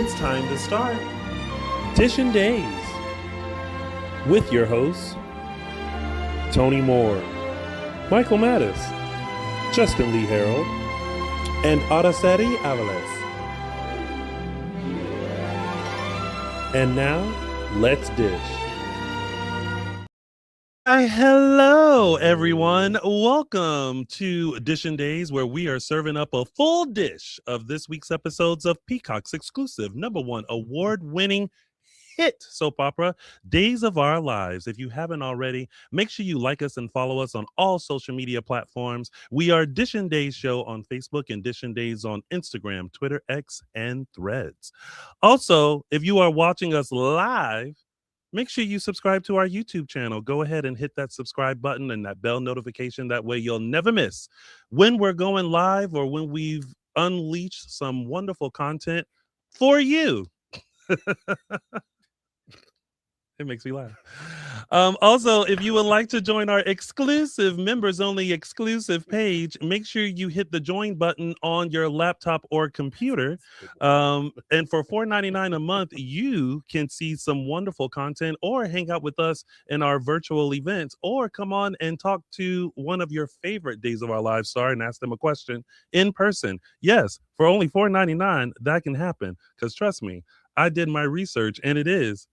It's time to start Dishin Days with your hosts Tony Moore, Michael Mattis, Justin Lee Hareld, and Araceli Aviles. And now, let's dish. Hello, everyone. Welcome to Dishin Days, where we are serving up a full dish of this week's episodes of Peacock's exclusive #1 award-winning hit soap opera, Days of Our Lives. If you haven't already, make sure you like us and follow us on all social media platforms. We are Dishin Days Show on Facebook and Dishin Days on Instagram, Twitter, X, and Threads. Also, if you are watching us live, make sure you subscribe to our YouTube channel. Go ahead and hit that subscribe button and that bell notification. That way you'll never miss when we're going live or when we've unleashed some wonderful content for you. It makes me laugh. Also, if you would like to join our exclusive members-only exclusive page, make sure you hit the join button on your laptop or computer. And for $4.99 a month, you can see some wonderful content or hang out with us in our virtual events or come on and talk to one of your favorite Days of Our Lives star and ask them a question in person. Yes, for only $4.99, that can happen. Because trust me, I did my research and it is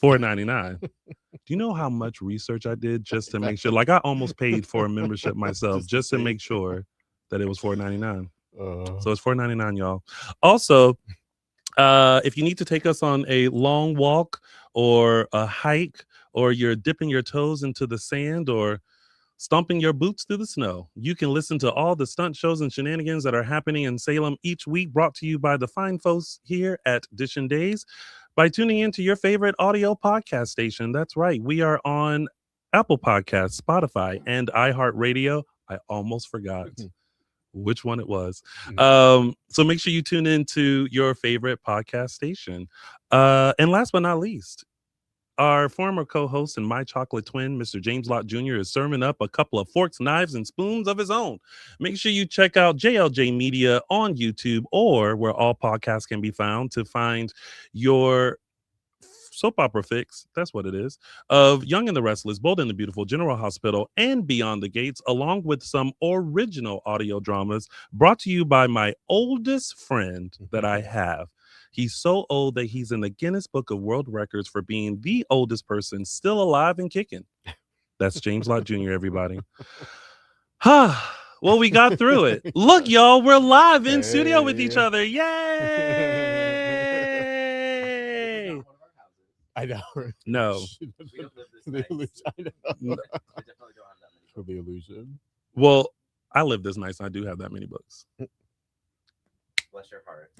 $4.99. Do you know how much research I did just to make sure? Like, I almost paid for a membership myself just to make sure that it was $4.99. So it's $4.99, y'all. Also, if you need to take us on a long walk or a hike, or you're dipping your toes into the sand or stomping your boots through the snow, you can listen to all the stunt shows and shenanigans that are happening in Salem each week, brought to you by the fine folks here at Dishin Days, by tuning into your favorite audio podcast station. That's right. We are on Apple Podcasts, Spotify, and iHeartRadio. I almost forgot which one it was. So make sure you tune into your favorite podcast station. And last but not least, our former co-host and my chocolate twin, Mr. James Lott Jr., is serving up a couple of forks, knives, and spoons of his own. Make sure you check out JLJ Media on YouTube or where all podcasts can be found to find your soap opera fix, that's what it is, of Young and the Restless, Bold and the Beautiful, General Hospital, and Beyond the Gates, along with some original audio dramas brought to you by my oldest friend that I have. He's so old that he's in the Guinness Book of World Records for being the oldest person still alive and kicking. That's James Lott Jr., everybody. Well, we got through it. Look, y'all, we're live in studio with each other. Yay! I know. No. We don't live this nice. I know. We definitely don't have that many. For the illusion. Well, I live this nice. I do have that many books. Bless your heart.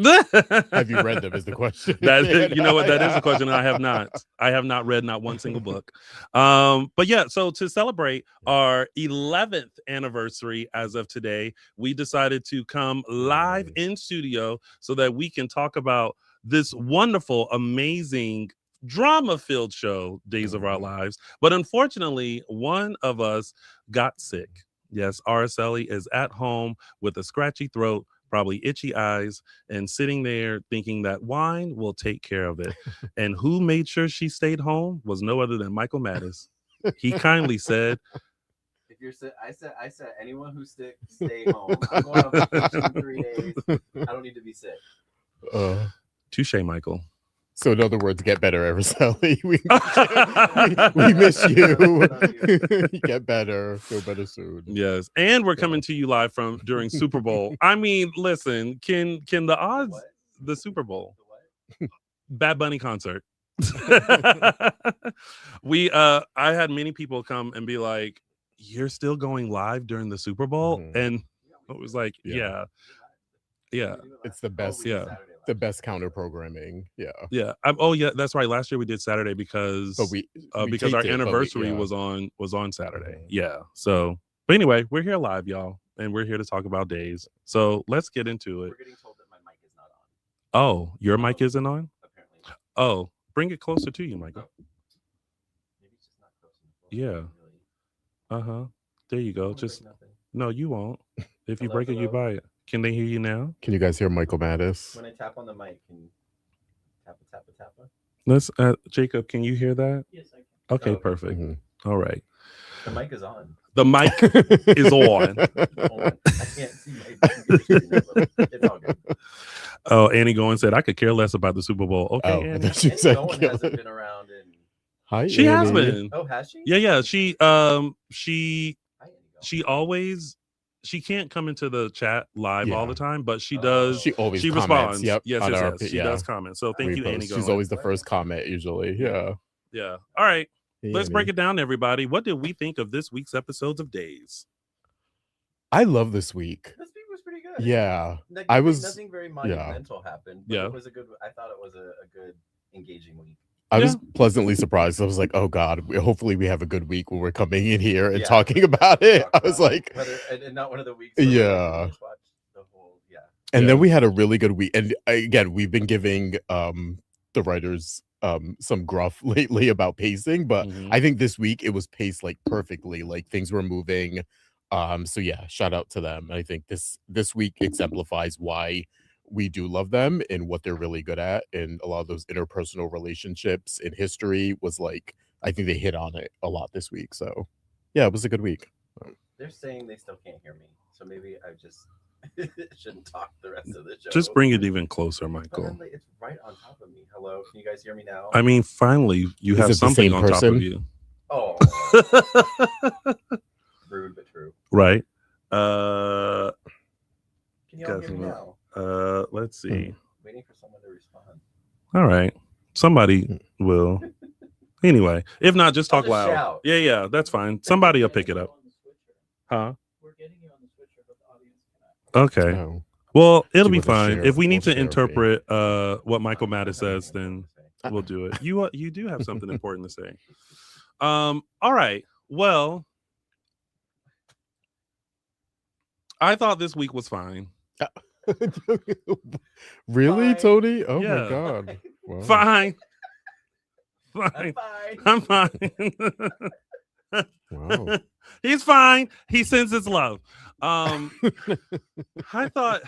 Have you read them is the question. You know what? That is a question. I have not. I have not read not one single book. But yeah, so to celebrate our 11th anniversary as of today, we decided to come live in studio so that we can talk about this wonderful, amazing, drama-filled show, Days of Our Lives. But unfortunately, one of us got sick. Yes, Araceli is at home with a scratchy throat, probably itchy eyes, and sitting there thinking that wine will take care of it. And who made sure she stayed home was no other than Michael Mattis. He kindly said, If you're sick, I said anyone who's sick, stay home. I'm going on vacation in 3 days. I don't need to be sick. touche, Michael. So in other words, get better, Araceli. We miss you. Get better. Feel better soon. Yes. And we're coming to you live from during Super Bowl. I mean, listen, can the odds, What? the Super Bowl, The what? Bad Bunny concert. I had many people come and be like, you're still going live during the Super Bowl? And it was like, yeah. It's the best. Yeah. The best counter programming. Yeah. Yeah. That's right. Last year we did Saturday because we because our taped it, anniversary was on Saturday. Yeah. So, but anyway, we're here live, y'all, and we're here to talk about Days. So let's get into it. We're getting told that my mic is not on. Oh, your mic isn't on? Apparently. Oh, bring it closer to you, Michael. Maybe it's just not close enough. Yeah. There you go. Just nothing. no, you won't. If you Hello, break it, you hello? buy it. Can they hear you now? Can you guys hear Michael Mattis? When I tap on the mic, can Papa? Let's Jacob, can you hear that? Yes, I can. Okay, Okay. perfect. Mhm. All right. The mic is on. The mic is on. Hold on. I can't see my computer screen that little. It's all good. Oh, Annie Goin said I could care less about the Super Bowl. Okay, Oh, Annie. that's you Annie said. Goen hasn't been around in. Hi, She has Annie. been. Oh, has she? Yeah. She Hi, Annie Goen. always she can't come into the chat live all Yeah. the time, but she Oh. does. She always She comments. responds. Yep. Yes. on our She does comment. So thank you, repost. Annie. She's Goin. always the first comment usually. Yeah. Yeah. All right. Hey, Let's break Annie. it down, everybody. What did we think of this week's episodes of Days? I love this week. This week was pretty good. Yeah. Like, I was- nothing very monumental happened. But Yeah. it was a good. I thought it was a good, engaging week. I was pleasantly surprised. I was like, oh God, hopefully we have a good week when we're coming in here and talking about it. I was like, and not one of the weeks. Where Yeah. we just watched the whole. Yeah. and Yeah. then we had a really good week. And again, we've been giving the writers some gruff lately about pacing, but Mhm. I think this week it was paced like perfectly, like things were moving. So yeah, shout out to them. I think this week exemplifies why we do love them and what they're really good at, and a lot of those interpersonal relationships in history was like, I think they hit on it a lot this week. So yeah, it was a good week. They're saying they still can't hear me, so maybe I just shouldn't talk the rest of the show. Just bring it even closer, But Michael. then, like, it's right on top of me. Hello, can you guys hear me now? I mean, finally, you Is have it the something same on top person? of you. Oh, rude but true. Right. Can you all hear me Definitely. now? Let's see. Waiting for someone to respond. All right. Somebody will. Anyway, if not, just I'll talk just loud. shout. Yeah, that's fine. Somebody will pick it up. Huh? We're getting you on the switcher, but the audience cannot. Okay. Oh. Well, it'll Do be with a fine. share- If we need we'll to share interpret what Michael Mattis says, I then don't know we'll do it. You do have something important to say. All right. Well, I thought this week was fine. Really, Fine. Tony? Oh Yeah. my God. Wow. Fine. I'm Fine. fine. I'm fine. Wow. He's fine. He sends his love. I thought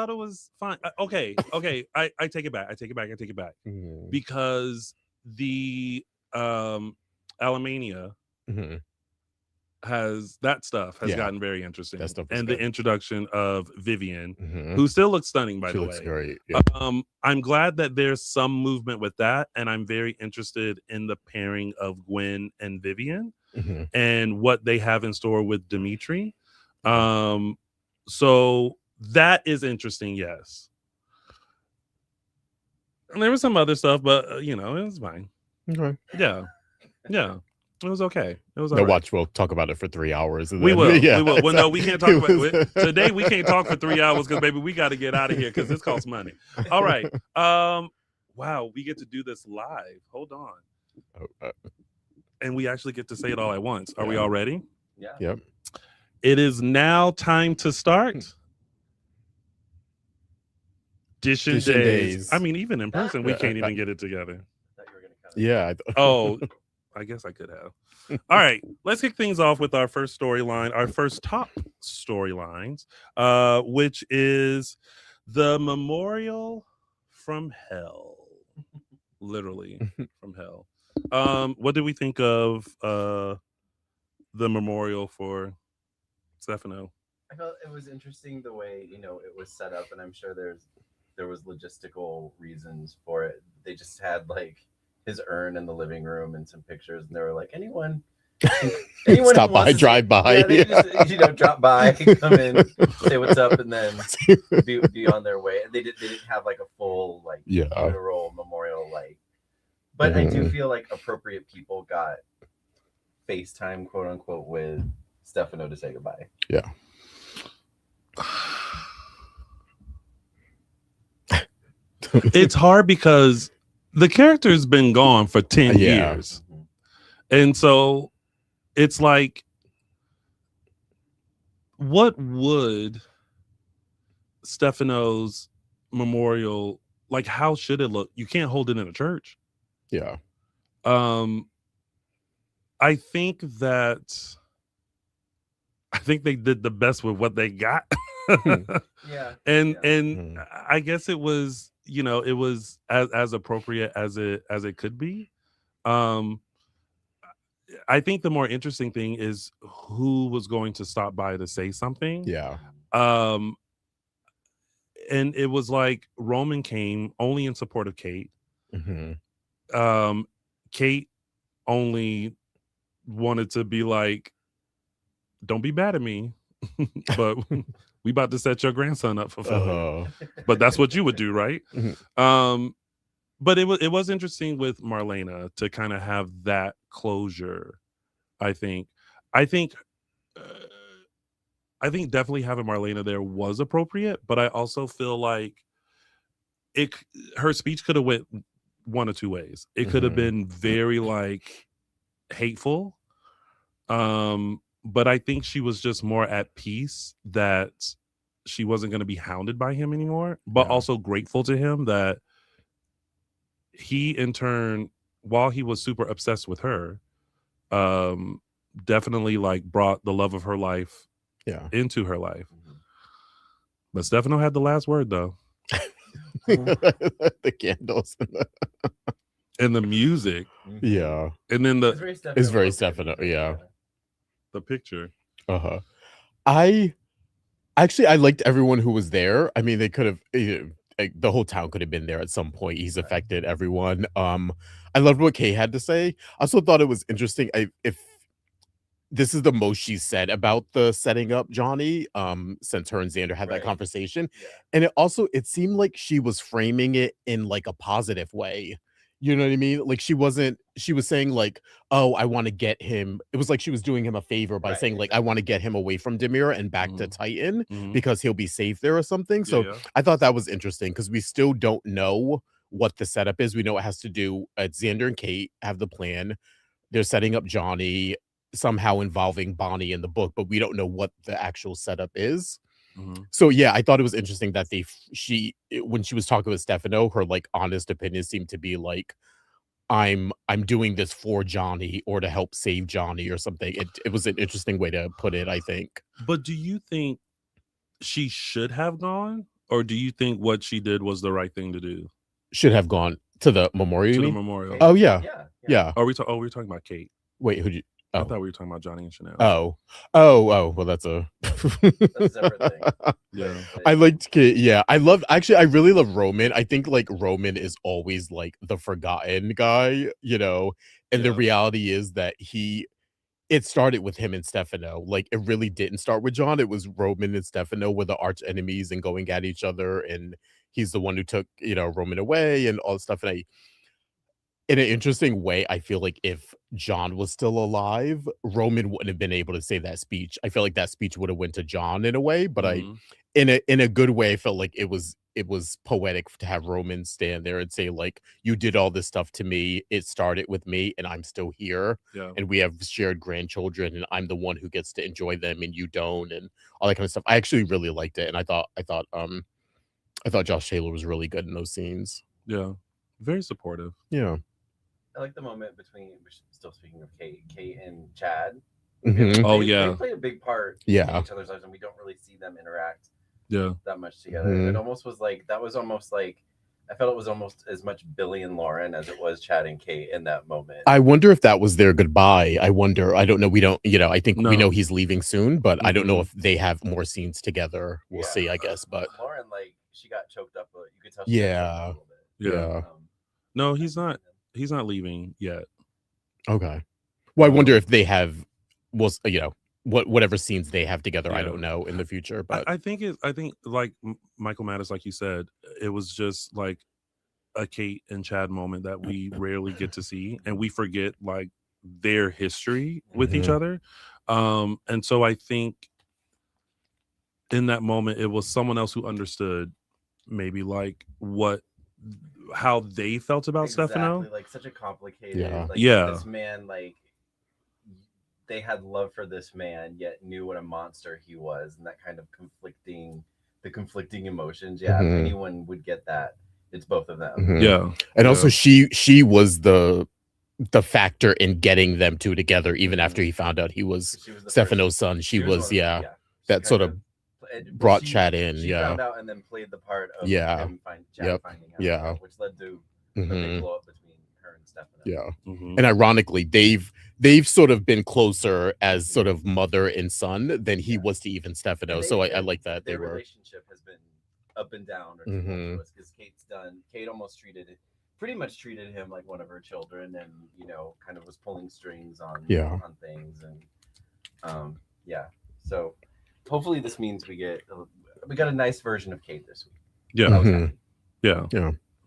it was fine. Okay. I take it back. I take it back. Mhm. Because the Alamania Mhm. has Yeah. gotten very interesting. That stuff is And good. the introduction of Vivian, Mhm. who still looks stunning, by She the looks way. great. Yeah. I'm glad that there's some movement with that, and I'm very interested in the pairing of Gwen and Vivian Mhm. and what they have in store with Dimitri. So that is interesting, yes. And there was some other stuff, but it was fine. Okay. Yeah. It was okay. It was No, all right. watch. We'll talk about it for 3 hours. And We then- will. Yeah, We will. Well, no, we can't talk it about was- it. Today. We can't talk for 3 hours because, baby, we got to get out of here because this costs money. All right. Wow, we get to do this live. Hold on. Oh, And we actually get to say it all at once. Are we Yeah. all ready? Yeah. Yep. It is now time to start. Dishin Dishin Days. Days. I mean, even in person, we can't even get it together. I thought you were gonna cut it. Yeah. Oh, I guess I could have. All right, let's kick things off with our first storyline, our first top storylines, which is the memorial from hell. Literally from hell. What did we think of the memorial for Stefano? I felt it was interesting the way it was set up, and I'm sure there was logistical reasons for it. They just had like his urn in the living room and some pictures, and they were like, anyone who Stop by, wants to drive by. Yeah, they just drop by, come in, say what's up, and then be on their way. And they didn't have like a full like Yeah. funeral memorial but I do Mhm. feel like appropriate people got FaceTime, quote unquote, with Stefano to say goodbye. Yeah. It's hard because the character's been gone for 10 Yeah. years. And so it's like, what would Stefano's memorial, like, how should it look? You can't hold it in a church. Yeah. I think they did the best with what they got. Yeah. And Mhm. I guess it was, you know, it was as appropriate as it could be. Um, I think the more interesting thing is who was going to stop by to say something. Yeah. Um, and it was like Roman came only in support of Kate. Kate only wanted to be like, don't be mad at me, but we about to set your grandson up for failure. But that's what you would do, right? But it was interesting with Marlena to kind of have that closure. I think definitely having Marlena there was appropriate, but I also feel like her speech could have went one or two ways. It could have been very like hateful, but I think she was just more at peace that she wasn't going to be hounded by him anymore, but also grateful to him that he in turn, while he was super obsessed with her, definitely like brought the love of her life into her life. But Stefano had the last word though. The candles and the music. Yeah. And then it's very Stefano. Yeah. The picture. I liked everyone who was there. I mean, they could have the whole town could have been there at some point. He's affected everyone. I loved what Kay had to say. I also thought it was interesting. If this is the most she's said about the setting up Johnny, since her and Xander had that conversation. And it seemed like she was framing it in like a positive way. You know what I mean? Like she was saying like, oh, I want to get him. It was like she was doing him a favor by saying like, I want to get him away from Demira and back to Titan because he'll be safe there or something. So I thought that was interesting because we still don't know what the setup is. We know it has to do, Xander and Kate have the plan. They're setting up Johnny, somehow involving Bonnie in the book, but we don't know what the actual setup is. So yeah, I thought it was interesting that when she was talking with Stefano, her like honest opinion seemed to be like, I'm doing this for Johnny or to help save Johnny or something. It was an interesting way to put it, I think. But do you think she should have gone, or do you think what she did was the right thing to do? Should have gone to the memorial. To the memorial. Oh yeah. Are we we're talking about Kate? Wait, who'd you? I thought we were talking about Johnny and Chanel. Oh. Well, that's a separate thing. Yeah. I liked Kate. Yeah, I really love Roman. I think like Roman is always like the forgotten guy, you know. And the reality is that it started with him and Stefano. Like it really didn't start with John. It was Roman and Stefano were the arch enemies and going at each other. And he's the one who took, Roman away and all this stuff. And in an interesting way, I feel like if John was still alive, Roman wouldn't have been able to say that speech. I feel like that speech would have went to John in a way, but in a good way, I felt like it was poetic to have Roman stand there and say like, you did all this stuff to me. It started with me and I'm still here. Yeah. And we have shared grandchildren and I'm the one who gets to enjoy them and you don't, and all that kind of stuff. I actually really liked it. And I thought Josh Taylor was really good in those scenes. Yeah. Very supportive. Yeah. I like the moment between, still speaking of Kate and Chad. They play a big part in each other's lives, and we don't really see them interact that much together. It almost was like, I felt it was almost as much Billy and Lauren as it was Chad and Kate in that moment. I wonder if that was their goodbye. I don't know. We don't, I think we know he's leaving soon, but I don't know if they have more scenes together. We'll see, I guess. But Lauren, like, she got choked up, but you could tell she got choked up a little bit. Yeah. No, he's not. He's not leaving yet. Okay. Well, I wonder if they have, whatever scenes they have together. I don't know in the future, but I think like Michael Mattis, like you said, it was just like a Kate and Chad moment that we rarely get to see, and we forget like their history with each other. And so I think in that moment, it was someone else who understood maybe like how they felt about Stefano. Like such a complicated, this man, like they had love for this man, yet knew what a monster he was, and that kind of conflicting emotions. Yeah, if anyone would get that, it's both of them. Yeah, and also she was the factor in getting them two together, even after he found out he was Stefano's son. She was that sort of brought Chad in. She Yeah. found out and then played the part of Yeah. him Chad Yep. finding out. Yeah. Which led to a Mhm. big blow up between her and Stefano. Yeah. Mhm. And ironically, they've sort of been closer as sort of mother and son than he was to even Stefano. And So I like that their they were. relationship has been up and down or Mhm. tumultuous because Kate almost pretty much treated him like one of her children, and kind of was pulling strings on things, and so hopefully this means we got a nice version of Kate this week. Yeah. I was Mhm. happy. Yeah.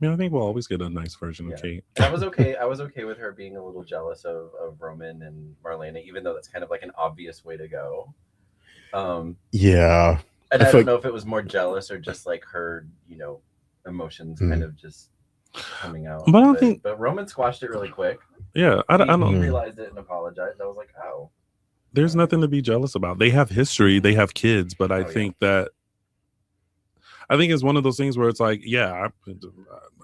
Yeah. I think we'll always get a nice version of Yeah. Kate. And I was okay with her being a little jealous of Roman and Marlena, even though that's kind of like an obvious way to go. Yeah. And I don't know if it was more jealous or just like her, emotions kind of just coming out. But I don't think. But Roman squashed it really quick. Yeah, I He don't. realized it and apologized. I was like, oh. There's nothing to be jealous about. They have history. They have kids. But I think it's one of those things where it's like, yeah,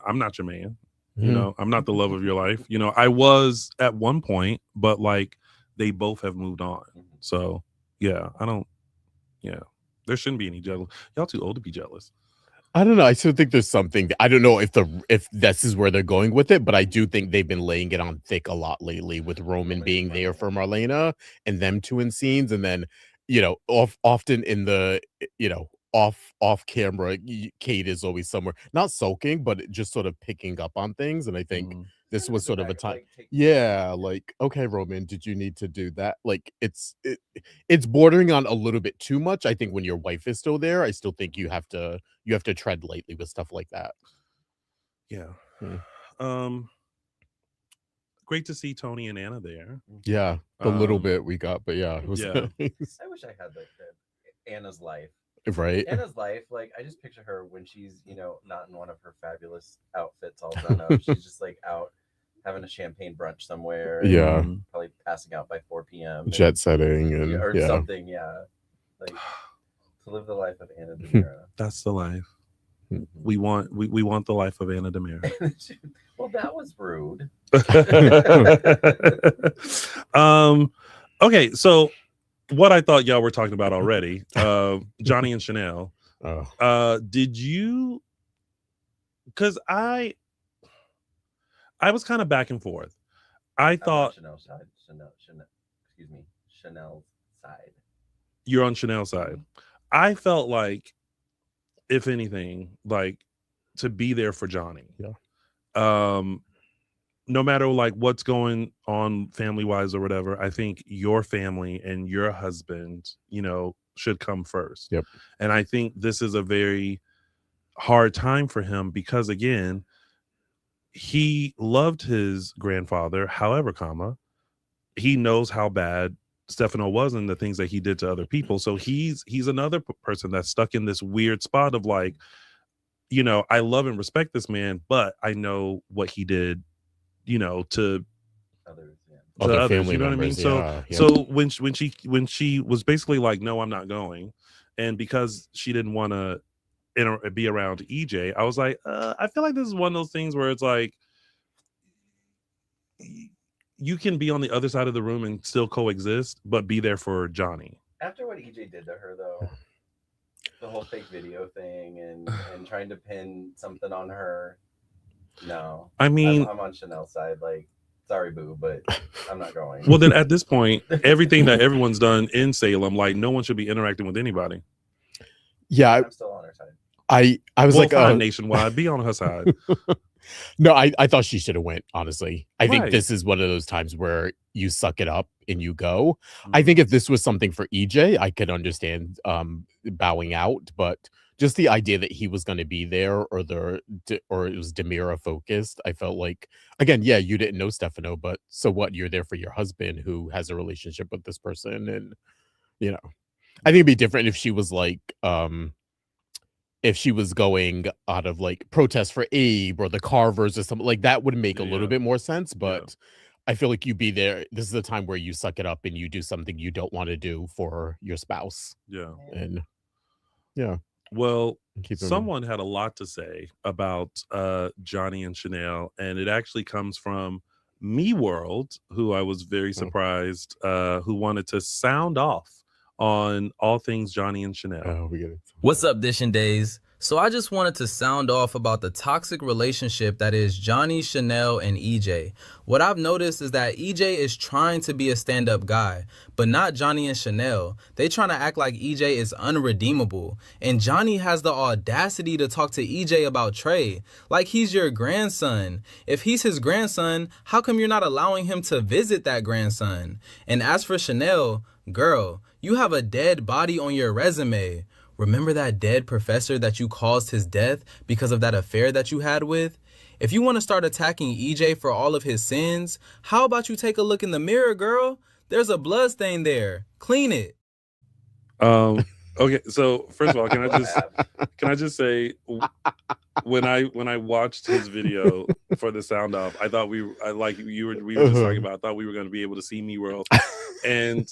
I'm not your man. I'm not the love of your life. I was at one point, but like they both have moved on. So yeah, there shouldn't be any jealous. Y'all too old to be jealous. I don't know. I still think there's something. I don't know if this is where they're going with it, but I do think they've been laying it on thick a lot lately with Roman being there for Marlena and them two in scenes, and then often in the off camera, Kate is always somewhere not sulking, but just sort of picking up on things, and I think this was sort of a time. Like, okay, Roman, did you need to do that? Like, it's bordering on a little bit too much. I think when your wife is still there, I still think you have to tread lightly with stuff like that. Yeah. Great to see Tony and Anna there. Yeah, the little bit we got, but yeah, it was nice. I wish I had like Anna's life. Right. Anna's life, like I just picture her when she's, not in one of her fabulous outfits all done up. She's just like out having a champagne brunch somewhere. Yeah. Probably passing out by 4 p.m. Jet setting and something, yeah. Like to live the life of Anna DeMira. That's the life. We want the life of Anna DeMira. Well, that was rude. Okay, so what I thought y'all were talking about already, Johnny and Chanel. Did you? Because I was kind of back and forth. I thought Chanel's side. Chanel's side. You're on Chanel's side. I felt like, if anything, like to be there for Johnny. Yeah. No matter like what's going on family wise or whatever, I think your family and your husband, should come first. Yep. And I think this is a very hard time for him because, again, he loved his grandfather. However, he knows how bad Stefano was and the things that he did to other people. So he's another person that's stuck in this weird spot of like, I love and respect this man, but I know what he did, to others, family you know members, what I mean? So when she was basically like, no, I'm not going, and because she didn't want to be around EJ, I was like, I feel like this is one of those things where it's like you can be on the other side of the room and still coexist, but be there for Johnny. After what EJ did to her, though, the whole fake video thing and trying to pin something on her. No, I mean, I'm on Chanel's side. Like, sorry, boo, but I'm not going. Well, then at this point, everything that everyone's done in Salem, like no one should be interacting with anybody. Yeah, I'm still on her side. I was like, nationwide, be on her side. No, I thought she should have went, honestly. I think Right. this is one of those times where you suck it up and you go. I think if this was something for EJ, I could understand bowing out, but just the idea that he was going to be there or it was DeMira focused, I felt like, again, yeah, you didn't know Stefano, but so what? You're there for your husband who has a relationship with this person. And, I think it'd be different if she was like, if she was going out of like protest for Abe or the Carvers or something like that would make a little bit more sense. But I feel like you be there. This is the time where you suck it up and you do something you don't want to do for your spouse. Yeah. And yeah. Well, someone had a lot to say about Johnny and Chanel, and it actually comes from Me World, who I was very surprised, who wanted to sound off on all things Johnny and Chanel. Oh, we get it. What's up, Dishin Days? So I just wanted to sound off about the toxic relationship that is Johnny, Chanel, and EJ. What I've noticed is that EJ is trying to be a stand-up guy, but not Johnny and Chanel. They trying to act like EJ is unredeemable. And Johnny has the audacity to talk to EJ about Trey, like he's your grandson. If he's his grandson, how come you're not allowing him to visit that grandson? And as for Chanel, girl, you have a dead body on your resume. Remember that dead professor that you caused his death because of that affair that you had with? If you want to start attacking EJ for all of his sins, how about you take a look in the mirror, girl? There's a blood stain there. Clean it. Okay, so first of all, can I just say when I watched his video for the sound off, I thought we were just talking about. I thought we were going to be able to see Me World, and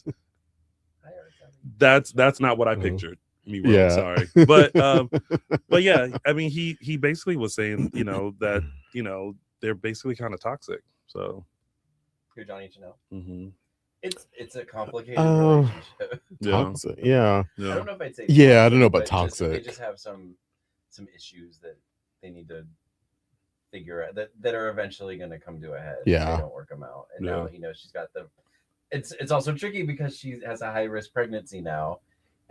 that's not what I pictured. Me World, Yeah. sorry, but yeah, I mean he basically was saying that they're basically kind of toxic. So Who, Johnny and Chanel? mm-hmm. It's a complicated Oh. relationship. Toxic. Yeah. I don't know if I'd say Yeah, I don't know about but just- toxic. they just have some issues that they need to figure out that are eventually going to come to a head. if Yeah. they don't work them out. And Yeah. now she's got the. It's also tricky because she has a high risk pregnancy now,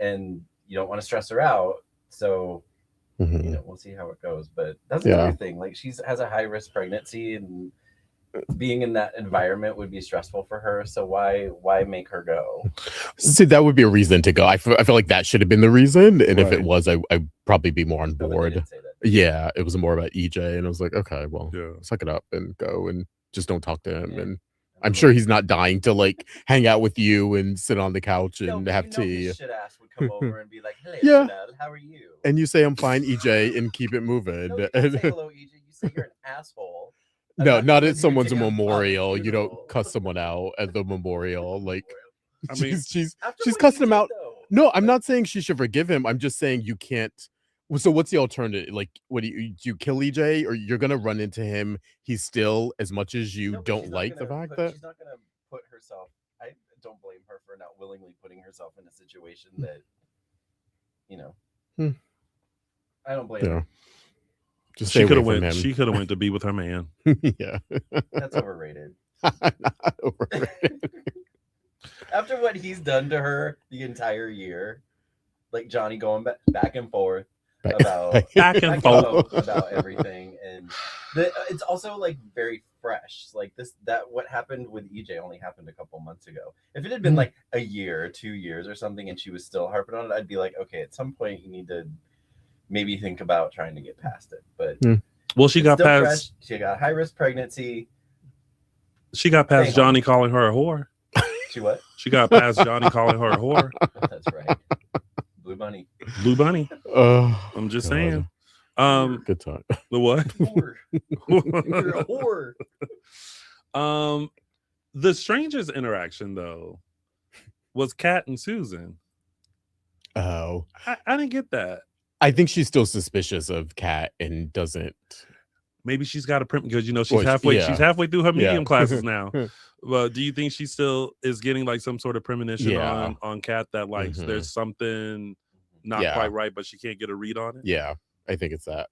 and you don't want to stress her out. So Mhm. we'll see how it goes. But that's Yeah. another thing. Like has a high risk pregnancy, and being in that environment would be stressful for her. So why make her go? See, that would be a reason to go. I feel like that should have been the reason. And if Right. it was, I'd probably be more on No, but they board. didn't say that. Yeah, it was more about EJ. And I was like, okay, well, Yeah. suck it up and go and just don't talk to him. Yeah. And I'm sure he's not dying to like hang out with you and sit on the couch No, and but have you know tea. his shit ass would come over and be like, "Hello, Yeah. Chanel, how are you?" And you say, I'm fine, EJ, and keep it moving. No, you don't say hello, EJ. You say you're an asshole. No, not at because someone's you're taking a memorial. fucking You don't funeral. cuss someone out at the memorial. Like I mean, she's After she's what cussing you him did, out. though. No, I'm not saying she should forgive him. I'm just saying you can't. So what's the alternative? Like, what do you kill EJ, or you're gonna run into him? He's still, as much as you No, but don't she's not like the gonna fact put- that she's not going to put herself. I don't blame her for not willingly putting herself in a situation that, Hmm. I don't blame Yeah. her. just she stay could away have from went. him. She could have went to be with her man. Yeah. That's overrated. Not overrated. After what he's done to her the entire year, like Johnny going back and forth about Back and back and forth. forth about everything, and it's also like very fresh. Like that what happened with EJ only happened a couple months ago. If it had been like a year or 2 years or something, and she was still harping on it, I'd be like, okay, at some point you need to maybe think about trying to get past it. But Well, she it's got still past. fresh. She got high risk pregnancy. She got past Stay home. Johnny calling her a whore. She what? She got past Johnny calling her a whore. That's right. Blue Bunny. Blue Bunny. Oh, I'm just God. saying. Good talk. The what? Whore. You're a whore. The strangest interaction though was Kat and Susan. Oh, I didn't get that. I think she's still suspicious of Kat and doesn't. Maybe she's got a print because she's Well, halfway. yeah. She's halfway through her Yeah. medium classes now. But do you think she still is getting like some sort of premonition Yeah. on Kat that like Mhm. there's something not Yeah. quite right, but she can't get a read on it? Yeah, I think it's that.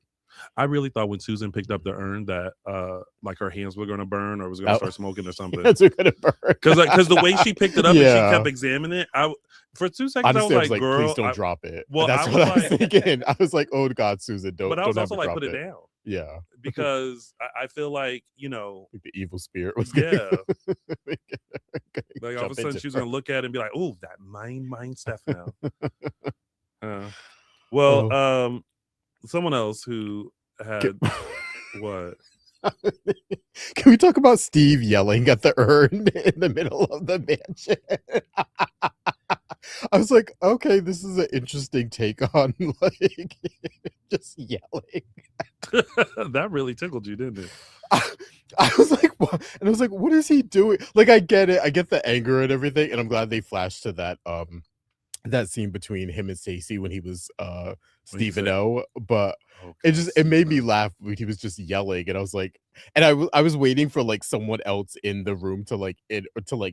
I really thought when Susan picked up the urn that like her hands were gonna burn or was gonna Oh. start smoking or something. That's a good burn. Because the way she picked it up and Yeah. she kept examining it, for 2 seconds Honestly, I was like, "Girl, please don't I-" drop it. well, That's I what was I was like- thinking. I was like, oh God, Susan, don't. but I was don't also ever like, drop put it down Yeah, because I feel like like the evil spirit was. yeah, Gonna like all of a jump sudden into she's her. gonna look at it and be like, "Oh, that mine Stefano." Well, someone else who had what? Can we talk about Steve yelling at the urn in the middle of the mansion? I was like, okay, this is an interesting take on like just yelling. That really tickled you, didn't it? I was like, what? And I was like, what is he doing? Like, I get it. I get the anger and everything. And I'm glad they flashed to that scene between him and Stacey when he was Stephen O. But it made me laugh when he was just yelling, and I was like, and I was waiting for like someone else in the room to like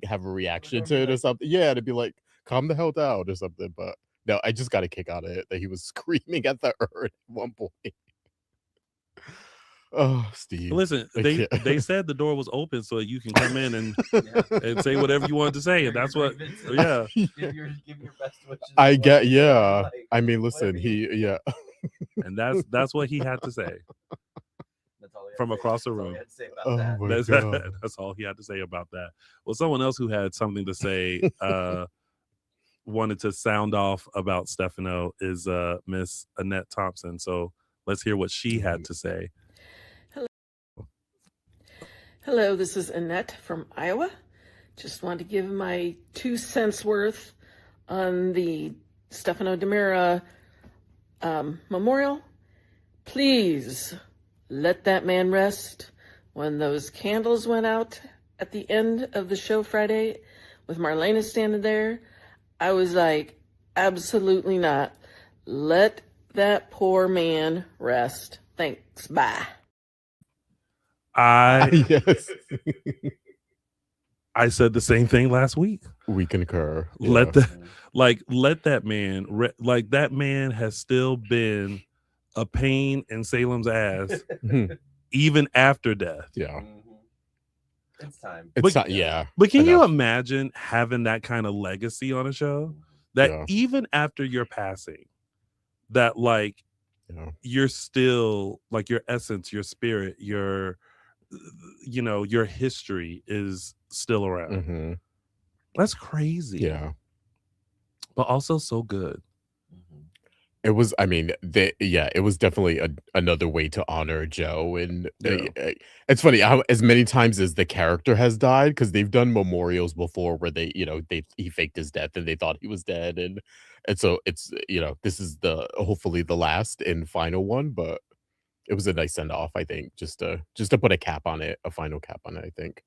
have a reaction to it or something. Yeah, to be like, calm the hell down or something. But no, I just got a kick out of it that he was screaming at the urn at one point. Oh, Steve. Listen, I they can't. said the door was open so you can come in and Yeah. say whatever you wanted to say, and that's what. Yeah, Give your best wishes. I and get, whatever, yeah. like, I mean, listen, whatever you- yeah. and that's what he had to say. That's all he had From to say. across the That's all he room. had to say about Oh that. my That's, God. that's all he had to say about that. Well, someone else who had something to say, wanted to sound off about Stefano is Miss Annette Thompson. So let's hear what she had to say. Hello, this is Annette from Iowa. Just want to give my 2 cents worth on the Stefano DiMera memorial. Please let that man rest. When those candles went out at the end of the show Friday with Marlena standing there, I was like, absolutely not. Let that poor man rest. Thanks. Bye. Yes. I said the same thing last week. We concur. Let Yeah. let that man like that man has still been a pain in Salem's ass Mhm. even after death. Yeah. Mhm. It's time. It's But- not, yeah. But can you Enough. imagine having that kind of legacy on a show that Yeah. even after your passing, that like Yeah. you're still like your essence, your spirit, your your history is still around. Hmm. That's crazy. Yeah. But also so good. Mhm. It was, I mean, it was definitely another way to honor Joe. And Yeah. it's funny how as many times as the character has died, because they've done memorials before where he faked his death and they thought he was dead. And so it's, this is hopefully the last and final one, but it was a nice send off, I think, just to put a cap on it, a final cap on it, I think.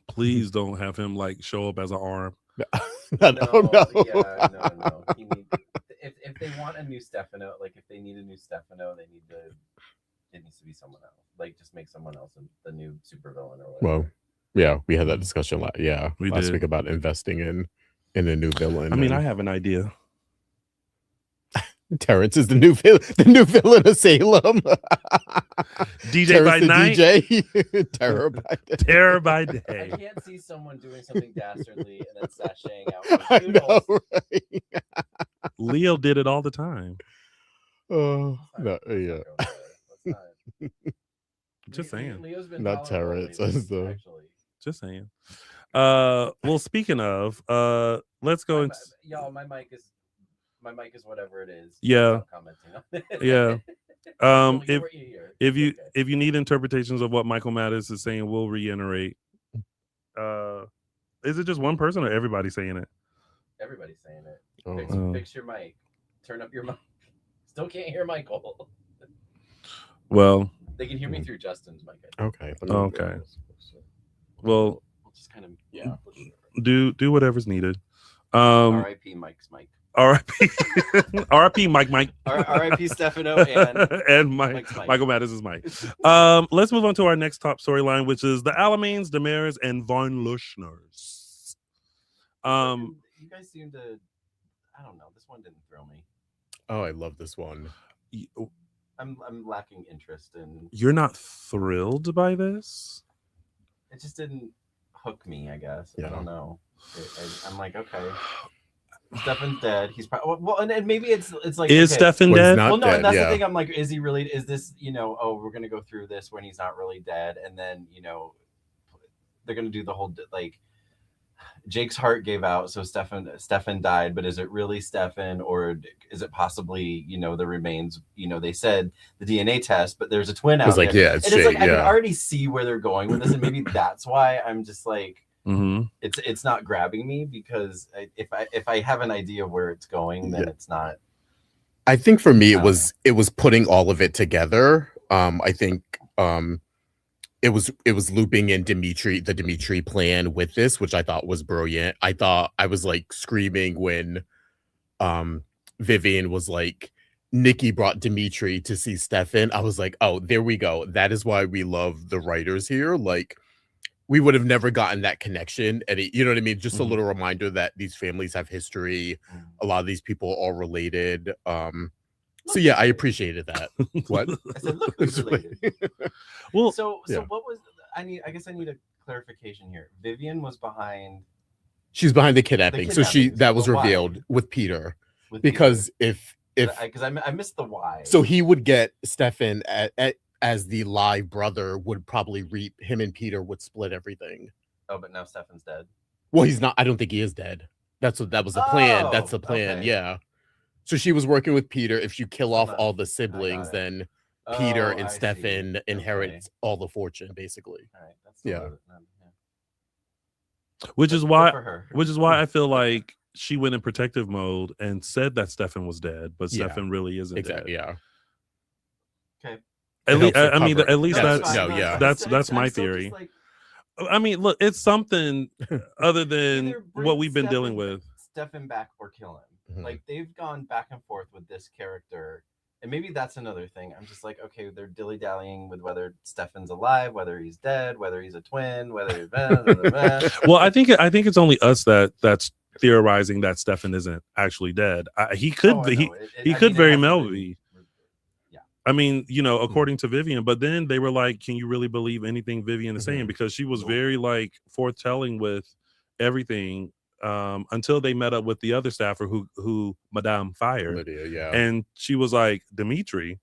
Please don't have him like show up as an arm. No. Yeah, no. If they want a new Stefano, like if they need a new Stefano, it needs to be someone else. Like just make someone else the new supervillain or whatever. Well, yeah, we had that discussion last We did. week about investing in a new villain. I mean, I and have an idea. Terrence is the new villain of Salem. DJ Terrence by the night, DJ. Terror by day. terror by I day. can't see someone doing something dastardly and then sashaying out. I With know, noodles. right? Leo did it all the time. Oh, Let's no, not yeah. go there. Let's not. Just saying. Leo's been Not tolerable Terrence, lately, as the- actually. Just saying. Well, speaking of, let's go into Y'all, my mic is whatever it is. Yeah. Stop commenting on it. Yeah. You'll hear If what you hear. if you It's okay. if you need interpretations of what Michael Mattis is saying, we'll reiterate. Is it just one person or everybody saying it? Everybody's saying it. Oh. Fix your mic. Turn up your mic. Still can't hear Michael. Well, They can hear me through Justin's mic. I think. Okay. okay. Well, We'll just kind of yeah. do whatever's needed. R.I.P. Mike's mic. R.I.P. R.I.P. Mike. R.I.P. Stefano and and Mike's mic. Michael Mattis is Mike. Let's move on to our next top storyline, which is the Alamains, Damaris, and Von Lushners. You guys seem to. I don't know. This one didn't thrill me. Oh, I love this one. I'm lacking interest in. You're not thrilled by this? It just didn't hook me. I guess. I Yeah. don't know. I'm like, okay, Stefan's dead. He's probably well, and maybe it's like Is okay. Stefan Well, he's dead? not Well, no, dead, and that's yeah. the thing. I'm like, is he really? Is this Oh, we're gonna go through this when he's not really dead, and then they're gonna do the whole like. Jake's heart gave out, so Stefan died. But is it really Stefan, or is it possibly the remains? They said the DNA test, but there's a twin out It's like, there. yeah, it's And it's like Jake, I can yeah. already see where they're going with this, and maybe that's why I'm just like Mm-hmm. it's not grabbing me because if I have an idea of where it's going, then it's not. I think for me, I it was putting all of it together. I think it was looping in the Dimitri plan with this, which I thought was brilliant. I thought I was like screaming when Vivian was like, Nikki brought Dimitri to see Stefan. I was like, oh, there we go. That is why we love the writers here. Like, we would have never gotten that connection. And you know what I mean? Just a Mhm. little reminder that these families have history. A lot of these people are related. So yeah, I appreciated that. What? I said, look who's related. Well, So yeah. what was I guess I need a clarification here. Vivian was behind She's behind the kidnapping. So kidnapping, that was but why? revealed with Peter. with Because if because I missed the why. so he would get Stefan as the live brother would probably reap him and Peter would split everything. Oh, but now Stefan's dead. Well, he's not. I don't think he is dead. That was the plan. Oh, That's the plan. okay. Yeah. So she was working with Peter. If you kill off Hold on. all the siblings, it. then Peter Oh, and I see. Stefan inherit Okay. all the fortune, basically. All right, that's Yeah. which is Good why for her. which is why I feel like she went in protective mode and said that Stefan was dead, but Yeah. Stefan really isn't Exactly. dead. Yeah. Okay. At It least, helps to I mean, cover- at least That's- that's no, yeah. that's my I'm still theory. just like, I mean, look, it's something other than either what bring we've been dealing with. Stefan back or kill him. Mhm. Like they've gone back and forth with this character, and maybe that's another thing. I'm just like, okay, they're dilly dallying with whether Stefan's alive, whether he's dead, whether he's a twin, whether he's Well, I think it's only us that's theorizing that Stefan isn't actually dead. He could he could very well be. Yeah. I mean, according to Vivian, but then they were like, can you really believe anything Vivian is saying? Mhm. Because she was Nope. very like forthtelling with everything until they met up with the other staffer who Madame fired. Lydia, yeah. And she was like, Dimitri,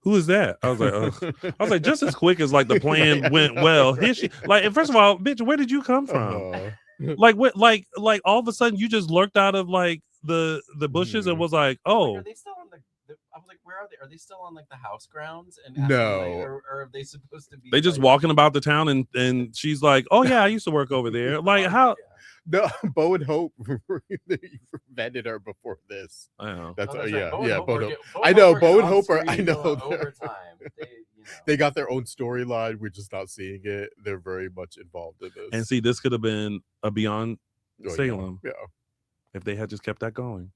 who is that? I was like, ugh. I was like, just as quick as like the plan went well. Here she like, and first of all, bitch, where did you come from? Like what like all of a sudden you just lurked out of like the bushes and was like, oh, Are they still on the I was like, where are they? Are they still on like the house grounds? And No. or are they supposed to be? they just like, walking about the town and she's like, oh yeah, I used to work over there. Like how? No, Bo and Hope vetted her before this. I don't know. That's Oh, that's yeah, right. Bo and yeah. Hope Bo were and Hope. get- Bo I and know, Hope were Bo and on Hope are. I screen know. doing they're- overtime. They got their own storyline. We're just not seeing it. They're very much involved in this. And see, this could have been a Beyond Oh, yeah, Salem Yeah. if they had just kept that going.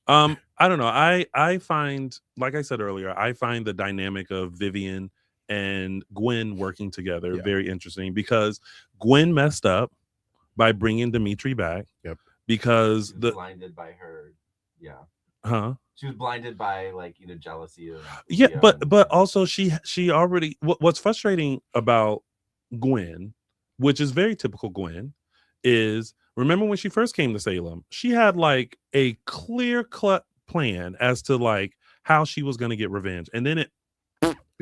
I don't know. I find, like I said earlier, I find the dynamic of Vivian and Gwen working together Yeah. very interesting because Gwen messed up by bringing Dimitri back. Yep. Because She was the blinded by her. Yeah. huh. She was blinded by like jealousy of Yeah, Leo but and- also she already what's frustrating about Gwen, which is very typical Gwen, is remember when she first came to Salem, she had like a clear-cut plan as to like how she was going to get revenge, and then it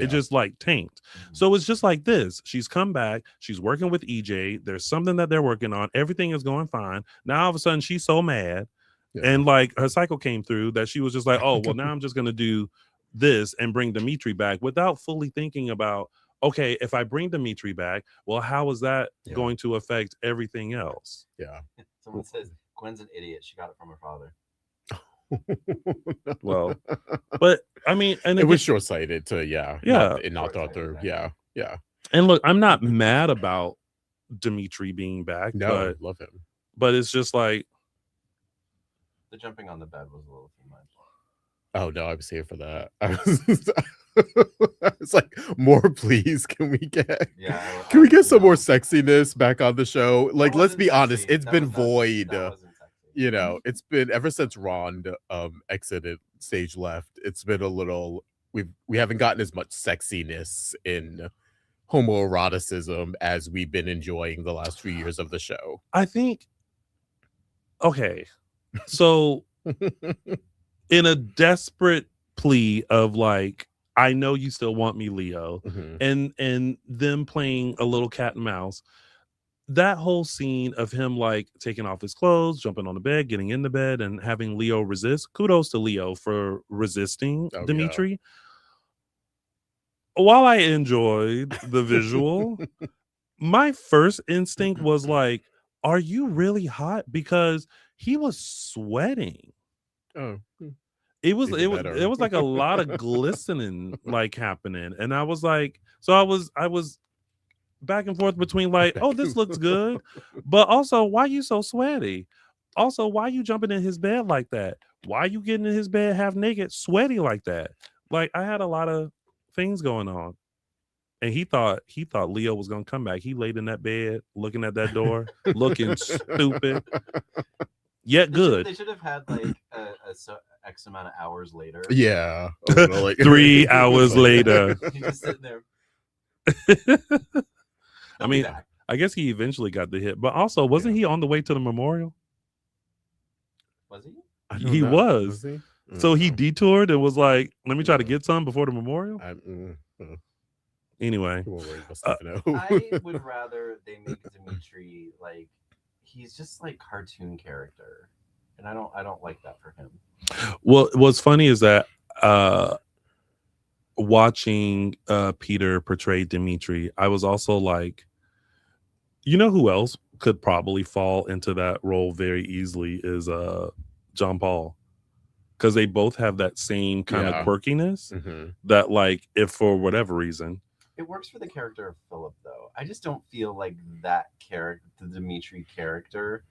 just like tanked. So it's just like this. She's come back. She's working with EJ. There's something that they're working on. Everything is going fine. Now all of a sudden she's so mad. Yeah. And like her cycle came through that she was just like, oh, well, now I'm just going to do this and bring Dimitri back without fully thinking about, okay, if I bring Dimitri back, well, how is that Yeah. going to affect everything else? Yeah. Someone says Gwen's an idiot. She got it from her father. Well, but I mean, and it again, was short sighted to Yeah. it knocked out Short-sighted, their exactly. yeah. and look, I'm not mad about Dimitri being back, No, love him. but it's just like, The jumping on the bed was a little too much. Oh no, I was here for that. It's like more, please. Can we get? Yeah. Can we get some more sexiness back on the show? Like, That let's wasn't be honest. sexy. It's That been was not- void. that wasn't sexy. You know, it's been ever since Ron exited stage left. It's been a little. We haven't gotten as much sexiness in homoeroticism as we've been enjoying the last few years of the show. I think, okay, so in a desperate plea of like, I know you still want me, Leo, Mhm. and them playing a little cat and mouse, that whole scene of him like taking off his clothes, jumping on the bed, getting in the bed, and having Leo resist. Kudos to Leo for resisting Oh, yeah. Dimitri. While I enjoyed the visual, my first instinct was like, are you really hot? Because he was sweating. Oh, It was Even better. it was like a lot of glistening like happening. And I was like, so I was back and forth between like, oh, this looks good, but also why you so sweaty? Also, why you jumping in his bed like that? Why you getting in his bed half naked, sweaty like that? Like I had a lot of things going on. and he thought Leo was gonna come back. He laid in that bed, looking at that door, looking stupid, yet good. They should have had like X amount of hours later. Yeah. A little, like, 3 hours later. He's just sitting there. I mean, I guess he eventually got the hit, but also wasn't he on the way to the memorial? Was he? I don't He know. was. he? So he Mm. detoured and was like, "Let me try to Yeah. get some before the memorial." Anyway, Who will worry about Stefano? I would rather they make Dimitri like he's just like cartoon character, and I don't like that for him. well, what's funny is that watching Peter portray Dimitri, I was also like, you know who else could probably fall into that role very easily is John Paul, because they both have that same kind Yeah. of quirkiness Mhm. that, like, if for whatever reason, It works for the character of Philip, though. I just don't feel like that character, the Dimitri character,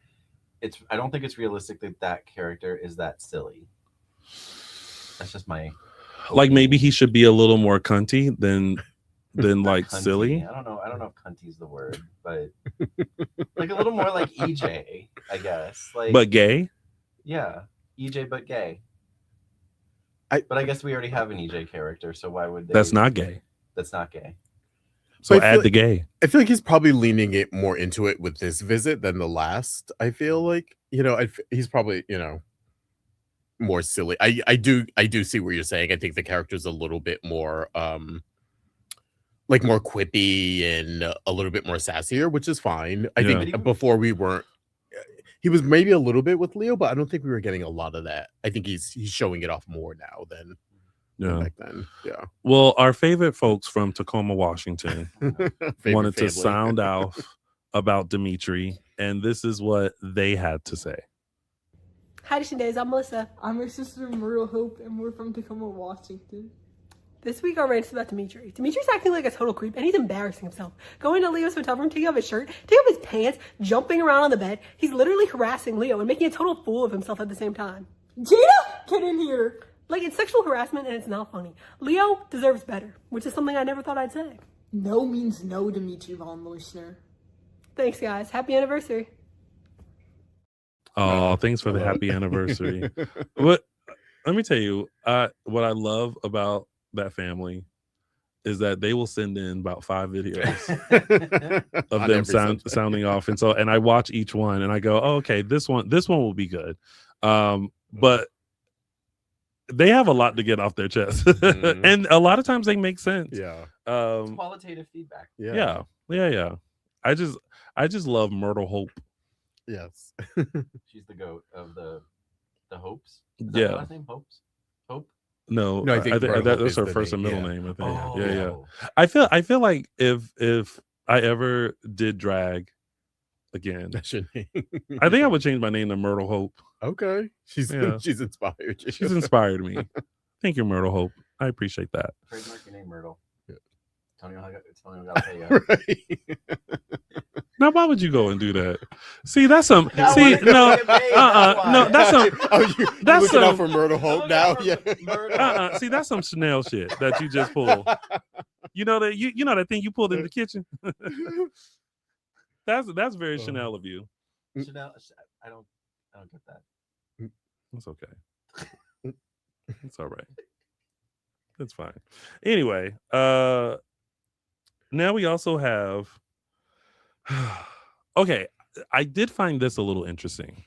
I don't think it's realistic that character is that silly. That's just my like, maybe he should be a little more cunty than like cunty. silly. I don't know if cunty's the word, but like a little more like EJ, I guess. Like, But gay. yeah, EJ but gay. But I guess we already have an EJ character, so why would they? That's not gay. That's not gay. So But I add feel the gay. I feel like he's probably leaning it more into it with this visit than the last. I feel like, he's probably, more silly. I do see what you're saying. I think the character's a little bit more like more quippy and a little bit more sassier, which is fine. I Yeah. think before he was maybe a little bit with Leo, but I don't think we were getting a lot of that. I think he's showing it off more now than back then. Yeah. Well, our favorite folks from Tacoma, Washington Favorite wanted to family. sound off about Dimitri, and this is what they had to say. Hi, Dishin Days. I'm Melissa. I'm her sister, Muriel Hope, and we're from Tacoma, Washington. This week our rant is about Dimitri. Dimitri's acting like a total creep, and he's embarrassing himself. Going to Leo's hotel room, taking off his shirt, taking off his pants, jumping around on the bed. He's literally harassing Leo and making a total fool of himself at the same time. Gina, get in here. Like, it's sexual harassment, and it's not funny. Leo deserves better, which is something I never thought I'd say. No means no, Dimitri von listener. Thanks, guys. Happy anniversary. Oh, thanks for the happy anniversary. Let me tell you, what I love about that family is that they will send in about 5 videos of On them every sounding off, and I watch each one and I go, oh, okay, this one will be good. But they have a lot to get off their chest, Mhm. and a lot of times they make sense. Yeah. Qualitative feedback. Yeah. I just love Myrtle Hope. Yes. She's the goat of the Hopes. Is that Yeah. her last name? Hopes? Hope? No, No, I think Myrtle Hope that's is her the first and name, middle yeah. name. I think. Oh. Yeah. I feel like if I ever did drag again, That's your name. I think I would change my name to Myrtle Hope. Okay. She's Yeah. she's inspired you. She's inspired me. Thank you, Myrtle Hope. I appreciate that. Trademark your name, Myrtle. Yeah. Tell me how to pay you. Right. Now, why would you go and do that? See, that's some. Now I See, wanna go no, get paid, that's why. no, that's some. Oh, you're That's looking out some- for Myrtle Hope now? Yeah. See, that's some Chanel shit that you just pulled. You know that you know that thing you pulled in the kitchen. That's very Oh. Chanel of you. Chanel, I don't get that. It's okay. It's all right. That's fine. Anyway, now we also have okay, I did find this a little interesting.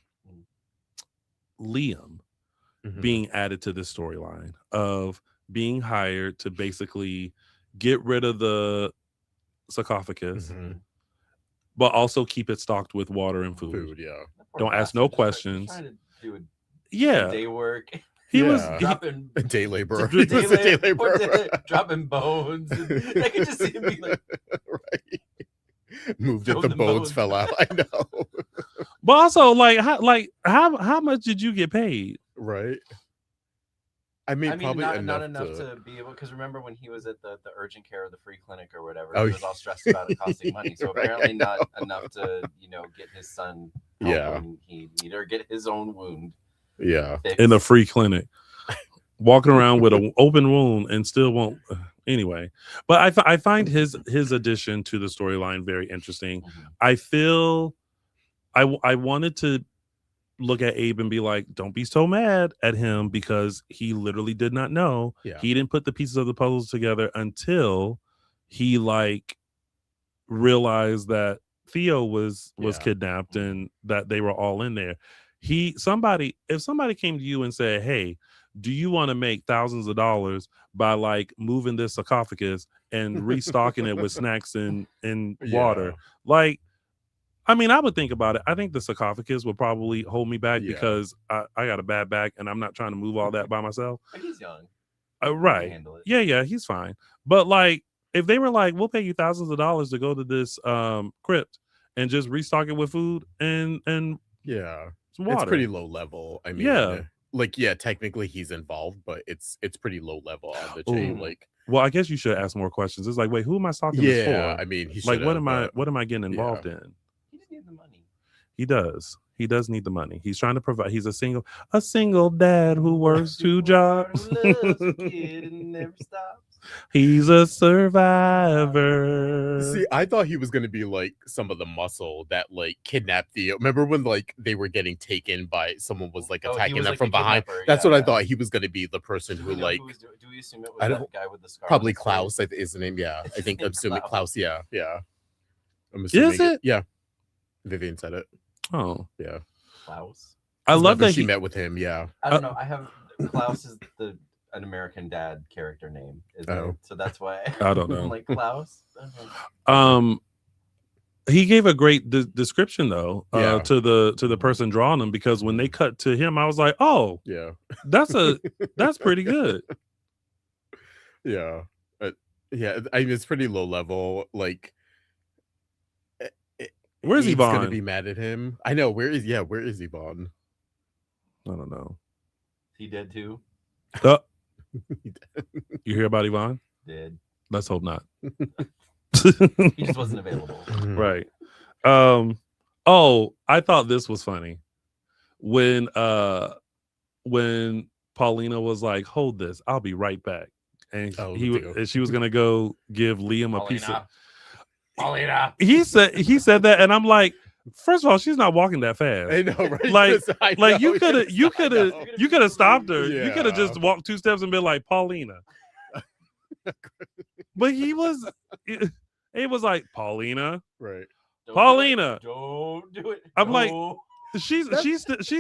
Liam Mhm. being added to this storyline of being hired to basically get rid of the sarcophagus, Mhm. but also keep it stocked with water and food. Food, yeah. That poor Don't ask bastard no just questions. Trying to do a Yeah, day work, he was. Yeah. dropping A day laborer. day He was a day labor, laborer. dropping bones. And I could just see him be like, Right. Moved it, Throw the the bones bones. fell out. I know. But also, how much did you get paid? Right. I mean, probably not enough enough to to be able, because remember when he was at the urgent care of the free clinic or whatever, Oh, he was all stressed about it costing money. So right, apparently I not enough to, get his son help Yeah. when he needed or get his own wound Yeah. fixed. In a free clinic. walking around with an open wound and still won't. Anyway, but I find his addition to the storyline very interesting. I feel I wanted to look at Abe and be like, don't be so mad at him because he literally did not know. Yeah. He didn't put the pieces of the puzzles together until he like realized that Theo was kidnapped and that they were all in there. If somebody came to you and said, hey, do you want to make thousands of dollars by like moving this sarcophagus and restocking it with snacks and water? Like, I mean, I would think about it. I think the sarcophagus would probably hold me back because I got a bad back and I'm not trying to move all that by myself. But he's young. Right. Yeah, he's fine. But like, if they were like, we'll pay you thousands of dollars to go to this crypt and just restock it with food and some water. It's pretty low level. I mean, technically he's involved, but it's pretty low level on the chain. Like, well, I guess you should ask more questions. It's like, wait, who am I stocking this for? I mean, he like, what am I getting involved in? He just needs the money. He does. He does need the money. He's trying to provide. He's a single dad who works 2 jobs. Never stops. He's a survivor. See, I thought he was gonna be like some of the muscle that like kidnapped Theo. Remember when like they were getting taken by someone was like attacking them from behind? That's what I thought. He was gonna be the person who like. Do we assume it was that guy with the scar? Probably Klaus. I think is the name. Yeah, I think I'm assuming Klaus. Yeah. I'm assuming. Is it? Yeah. Vivian said it. Oh yeah. Klaus. I love that she met with him. Yeah. I don't know. I have Klaus is an American Dad character name, so that's why I don't know. I'm like Klaus. He gave a great description though to the person drawing him, because when they cut to him, I was like, oh yeah, that's pretty good. Yeah, I mean it's pretty low level. Like, where's Yvonne? Gonna be mad at him. I know. Where is Yvonne? I don't know. He did too. You hear about Yvonne? Did. Let's hope not. He just wasn't available. Right. I thought this was funny when Paulina was like, hold this, I'll be right back, and she was gonna go give Liam a piece of Paulina. He said that, and I'm like, first of all, she's not walking that fast. I know, right? Like you could have stopped her. Yeah. You could have just walked 2 steps and been like, Paulina. But it was like, Paulina, right? Paulina, don't do it. I'm like, she's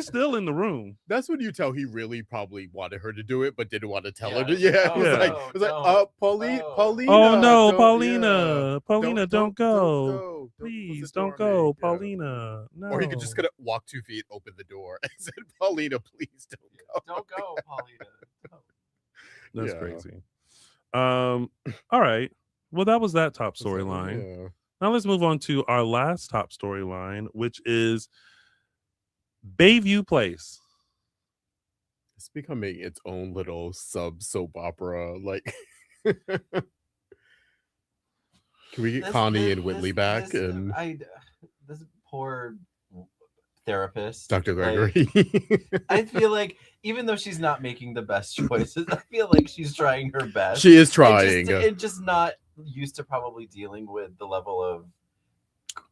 still in the room. That's when you tell he really probably wanted her to do it, but didn't want to tell her. Paulina. Oh no, Paulina, don't go. Please don't go, Paulina. No. Or he could just gonna walk 2 feet, open the door, and said, Paulina, please don't go. Don't go, Paulina. That's crazy. All right. Well, that was that top storyline. Yeah. Now let's move on to our last top storyline, which is Bayview Place. It's becoming its own little sub soap opera. Like, can we get Connie and Whitley back? This poor therapist, Dr. Gregory. I feel like even though she's not making the best choices, I feel like she's trying her best. She is trying. And just not used to probably dealing with the level of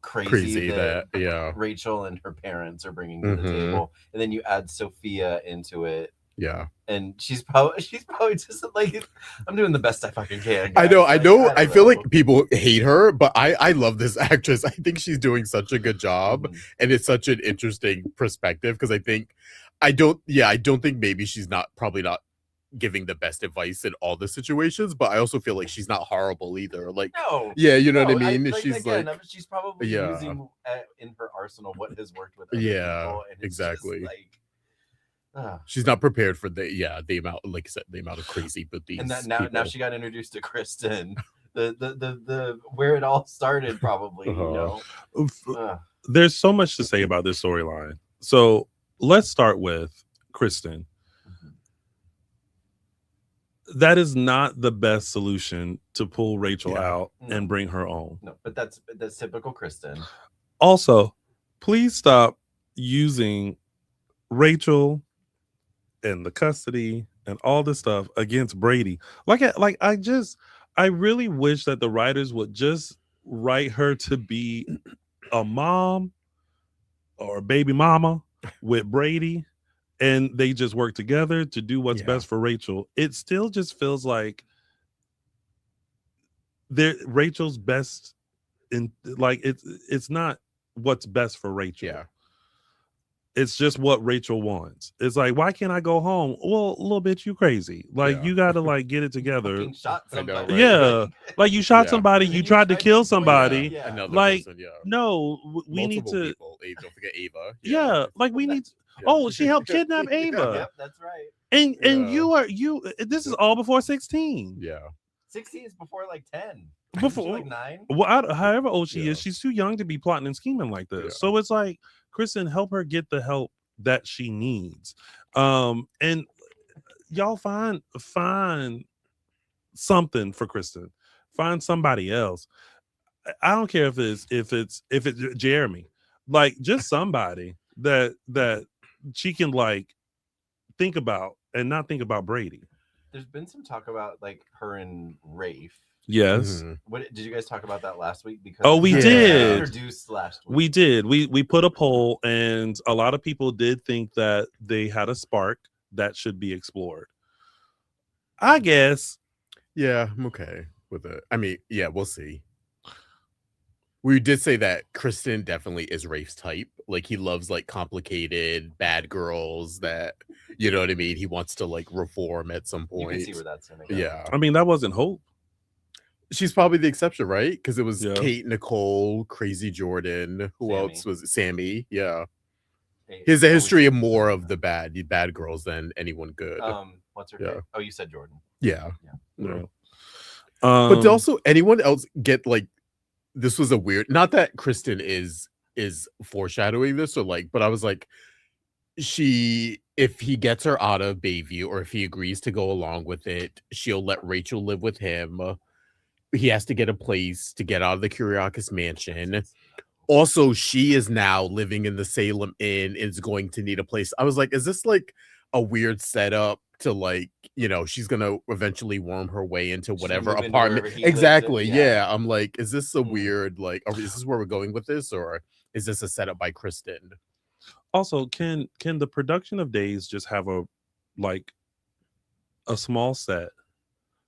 crazy that Rachel and her parents are bringing to the table, and then you add Sophia into it. Yeah, and she's probably just like, I'm doing the best I fucking can. Guys. I know. I feel like people hate her, but I love this actress. I think she's doing such a good job, and it's such an interesting perspective because I don't think maybe she's probably not giving the best advice in all the situations, but I also feel like she's not horrible either. Like, you know what I mean? She's probably using in her arsenal what has worked with other people, and exactly. She's not prepared for the amount, like I said, the amount of crazy but these. And now she got introduced to Kristen, the where it all started, probably. There's so much to say about this storyline. So let's start with Kristen. That is not the best solution to pull Rachel out and bring her own. No, but that's typical Kristen. Also, please stop using Rachel and the custody and all this stuff against Brady. I really wish that the writers would just write her to be a mom or a baby mama with Brady, and they just work together to do what's best for Rachel. It still just feels like Rachel's best in, like, it's not what's best for Rachel. Yeah. It's just what Rachel wants. It's like, why can't I go home? Well, a little bit, you crazy. Like, you got to like get it together. Fucking shot I know, somebody. right? Yeah, like you shot Yeah. somebody, you tried to kill somebody. Yeah. Another Like, person, no, we need multiple to. people. Don't forget Ava. Yeah, like we need. Yeah. Oh, she helped kidnap Ava, Yep, that's right. and Yeah. you. This is all before 16. Yeah. 16 is before like 10. Before- She's like 9. Well, however old she Yeah. is, she's too young to be plotting and scheming like this. Yeah. So it's like, Kristen, help her get the help that she needs. And y'all find something for Kristen. Find somebody else. I don't care if it's Jeremy, like just somebody that she can like think about and not think about Brady. There's been some talk about like her and Rafe. Yes. Mhm. What did you guys talk about that last week? Because Oh, we it was did. introduced last week. We did. We put a poll, and a lot of people did think that they had a spark that should be explored. I guess. Yeah, I'm okay with it. I mean, yeah, we'll see. We did say that Kristen definitely is Rafe's type. Like, he loves like complicated bad girls that, you know what I mean? He wants to like reform at some You point. can see where that's gonna go. Yeah. I mean, that wasn't Hope. She's probably the exception, right? Because it was Yeah. Kate, Nicole, Crazy Jordan. Who Sammy. else was it? Sammy? Yeah. Hey, He has a always- history of more of the bad girls than anyone good. What's her Yeah. name? Oh, you said Jordan. Yeah. Yeah. But also, anyone else get like, this was a weird, not that Kristen is foreshadowing this or like, but I was like, if he gets her out of Bayview or if he agrees to go along with it, she'll let Rachel live with him. He has to get a place to get out of the Kuriakis mansion. Also, she is now living in the Salem Inn, is going to need a place. I was like, is this like a weird setup to like, you know, she's gonna eventually worm her way into She'll whatever move into apartment. wherever he lives in, Exactly. yeah. Yeah. I'm like, is this a Mm. weird like, is this where we're going with this, or is this a setup by Kristen? Also, can the production of Days just have a small set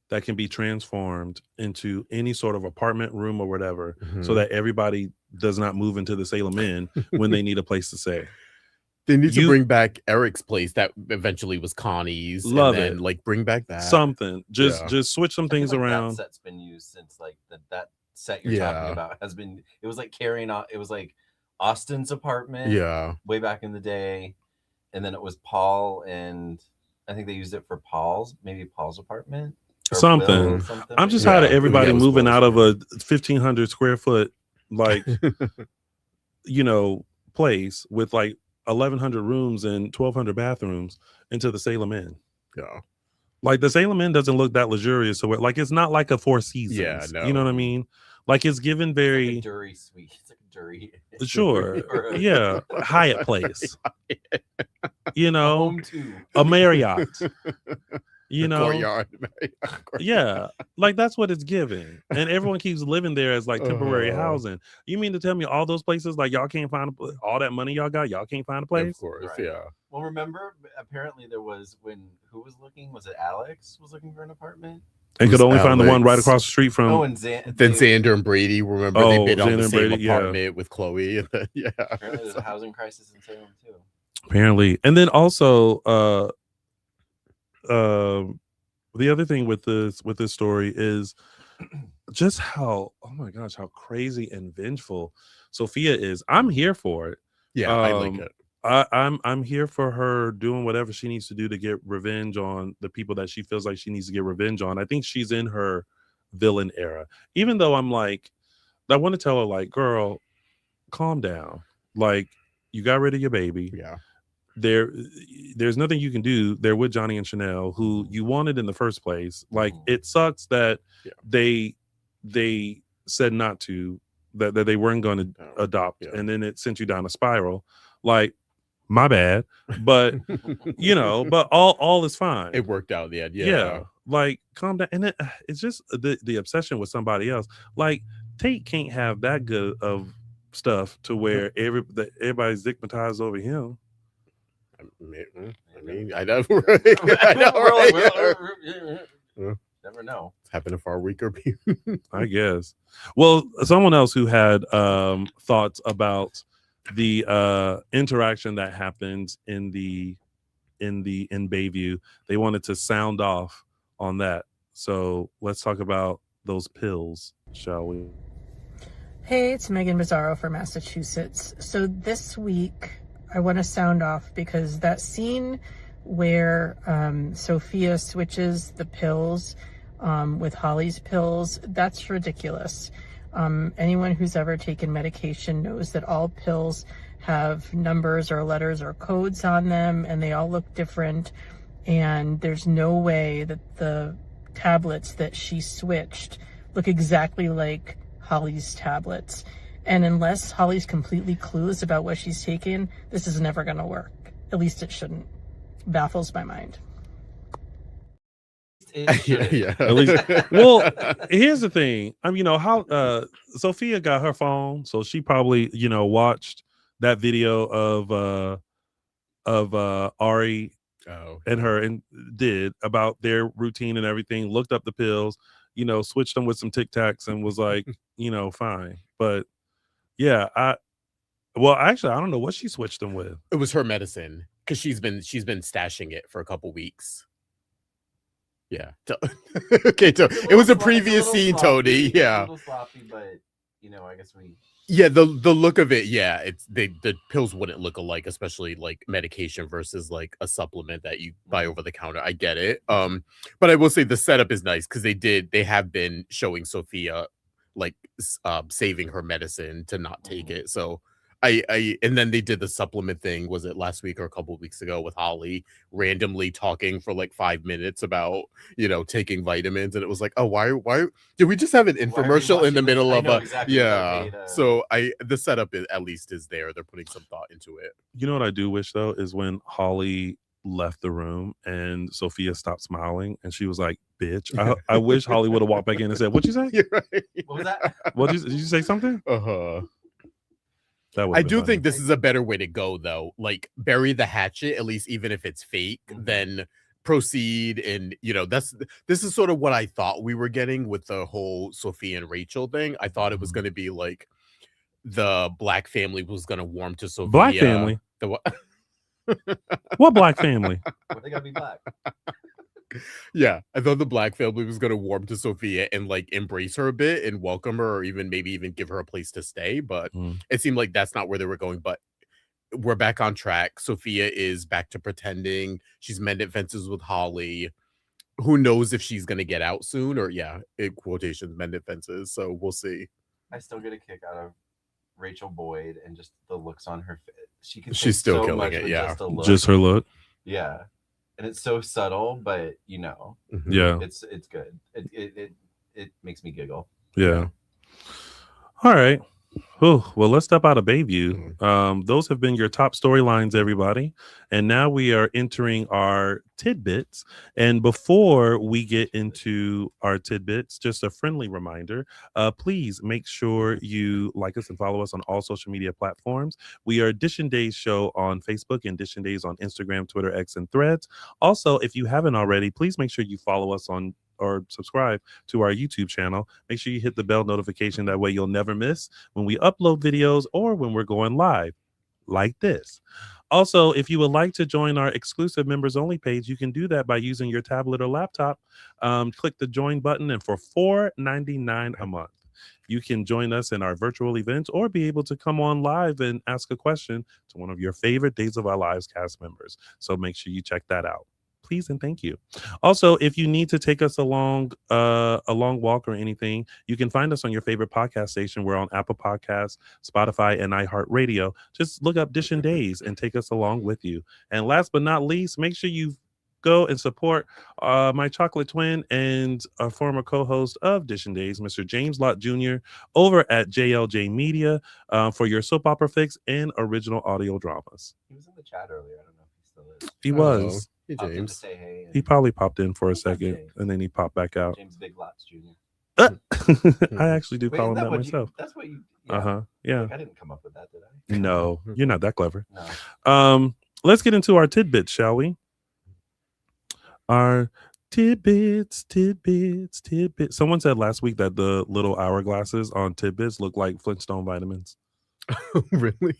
that can be transformed into any sort of apartment, room, or whatever, so that everybody does not move into the Salem Inn when they need a place to stay? They need to You- bring back Eric's place that eventually was Connie's. Love and then, it. like, bring back that. Something. Just Yeah. just switch some I feel things like around. That set's been used since like that set you're Yeah. talking about has been. It was like carrying on. It was like Austin's apartment. Yeah. Way back in the day, and then it was Paul, and I think they used it for Paul's apartment. Or Something. Will, something. I'm just Yeah. tired of Yeah, everybody it was moving Will's out of a 1,500 square foot like place with like 1,100 rooms and 1,200 bathrooms into the Salem Inn. Yeah. Like the Salem Inn doesn't look that luxurious, so like it's not like a Four Seasons. Yeah, You know what I no. mean? Like it's given It's like very a Dury suite. It's like a Dury. sure, or a- yeah, Hyatt place. You know, Home too. a Marriott. You The know, courtyard. yeah, like that's what it's giving, and everyone keeps living there as like temporary Uh-huh. housing. You mean to tell me all those places, like y'all can't find all that money y'all got, y'all can't find a Of place? course, Right. yeah. Well, remember, apparently there was who was looking? Was it Alex was looking for an apartment? And could Who's only find the one right Alex? across the street from. Oh, and Then they- Xander and Brady, remember, Oh, they bid on Xander the and same Brady, yeah. apartment with Chloe. And then, yeah. Apparently, there's a housing crisis in Salem too. Apparently, and then also, the other thing with this story is just how, oh my gosh, how crazy and vengeful Sophia is. I'm here for it. Yeah, I like it. I'm here for her doing whatever she needs to do to get revenge on the people that she feels like she needs to get revenge on. I think she's in her villain era. Even though I'm like, I want to tell her like, girl, calm down. Like, you got rid of your baby. Yeah. There's nothing you can do there with Johnny and Chanel, who you wanted in the first place. Like, it sucks that Yeah. they said not to, that they weren't going to No. adopt, Yeah. and then it sent you down a spiral. Like, My bad. But but all is fine. It worked out in the end. Yeah. Like calm down. And it's just the obsession with somebody else. Like Tate can't have that good of stuff to where everybody's stigmatized over him. I mean, I know, right? I know, right? Never know. It's happening far weaker people. I guess. Well, someone else who had thoughts about the interaction that happens in Bayview, they wanted to sound off on that. So let's talk about those pills, shall we? Hey, it's Megan Mazzaro from Massachusetts. So this week, I want to sound off because that scene where Sophia switches the pills with Holly's pills, that's ridiculous. Anyone who's ever taken medication knows that all pills have numbers or letters or codes on them, and they all look different. And there's no way that the tablets that she switched look exactly like Holly's tablets. And unless Holly's completely clueless about what she's taking, this is never going to work. At least it shouldn't. Baffles my mind. Yeah. At least, well, here's the thing. How Sophia got her phone, so she probably watched that video of Ari and her and did about their routine and everything. Looked up the pills, switched them with some Tic Tacs, and was like, fine. But yeah, actually, I don't know what she switched them with. It was her medicine because she's been stashing it for a couple weeks. Yeah. Okay. So it was a previous scene, Tony. Yeah. A little sloppy, but I guess we. Yeah, the look of it, yeah, it's the pills wouldn't look alike, especially like medication versus like a supplement that you buy over the counter. I get it. But I will say the setup is nice because they have been showing Sophia like saving her medicine to not take it. So and then they did the supplement thing, was it last week or a couple of weeks ago, with Holly randomly talking for like 5 minutes about taking vitamins, and it was like, oh, why did we just have an infomercial in the middle of exactly so the setup at least is there. They're putting some thought into it. You know what I do wish though is when Holly left the room and Sophia stopped smiling and she was like, bitch. I wish Holly would have walked back in and said, what'd you say? You're right. What was that? Did you say something? I do think this is a better way to go, though. Like, bury the hatchet, at least, even if it's fake, then proceed. And this is sort of what I thought we were getting with the whole Sophia and Rachel thing. I thought it was going to be like the Black family was going to warm to Sophia. Black family? The what? What Black family? They gotta be black. Yeah, I thought the Black family was going to warm to Sophia and like embrace her a bit and welcome her, or maybe even give her a place to stay. But it seemed like that's not where they were going. But we're back on track. Sophia is back to pretending she's mended fences with Holly. Who knows if she's going to get out soon, or in quotations, mended fences. So we'll see. I still get a kick out of Rachel Boyd and just the looks on her face. She's still killing it. Yeah, just her look. Yeah. And it's so subtle, but yeah, it's good. It makes me giggle. Yeah. All right. Oh, well, let's step out of Bayview. Those have been your top storylines, everybody. And now we are entering our tidbits. And before we get into our tidbits, just a friendly reminder, please make sure you like us and follow us on all social media platforms. We are Dishin Days Show on Facebook and Dishin Days on Instagram, Twitter, X, and Threads. Also, if you haven't already, please make sure you follow us on or subscribe to our YouTube channel. Make sure you hit the bell notification. That way you'll never miss when we upload videos or when we're going live like this. Also, if you would like to join our exclusive members only page, you can do that by using your tablet or laptop. Click the join button, and for $4.99 a month, you can join us in our virtual events or be able to come on live and ask a question to one of your favorite Days of Our Lives cast members. So make sure you check that out. Please and thank you. Also, if you need to take us along a long walk or anything, you can find us on your favorite podcast station. We're on Apple Podcasts, Spotify, and iHeartRadio. Just look up Dishin Days and take us along with you. And last but not least, make sure you go and support my chocolate twin and a former co-host of Dishin Days, Mr. James Lott Jr. over at JLJ Media for your soap opera fix and original audio dramas. He was in the chat earlier. I don't know if he still is. He was. Hey, Popped in to James. say hey. He probably popped in for a What's up, second James? and then he popped back out. James Big Lots Jr. I actually do Wait, call is him that that what you? myself. That's what you. Yeah. Yeah. Like, I didn't come up with that, did I? No, you're not that clever. No. Let's get into our tidbits, shall we? Our tidbits. Someone said last week that the little hourglasses on tidbits look like Flintstone vitamins. Really?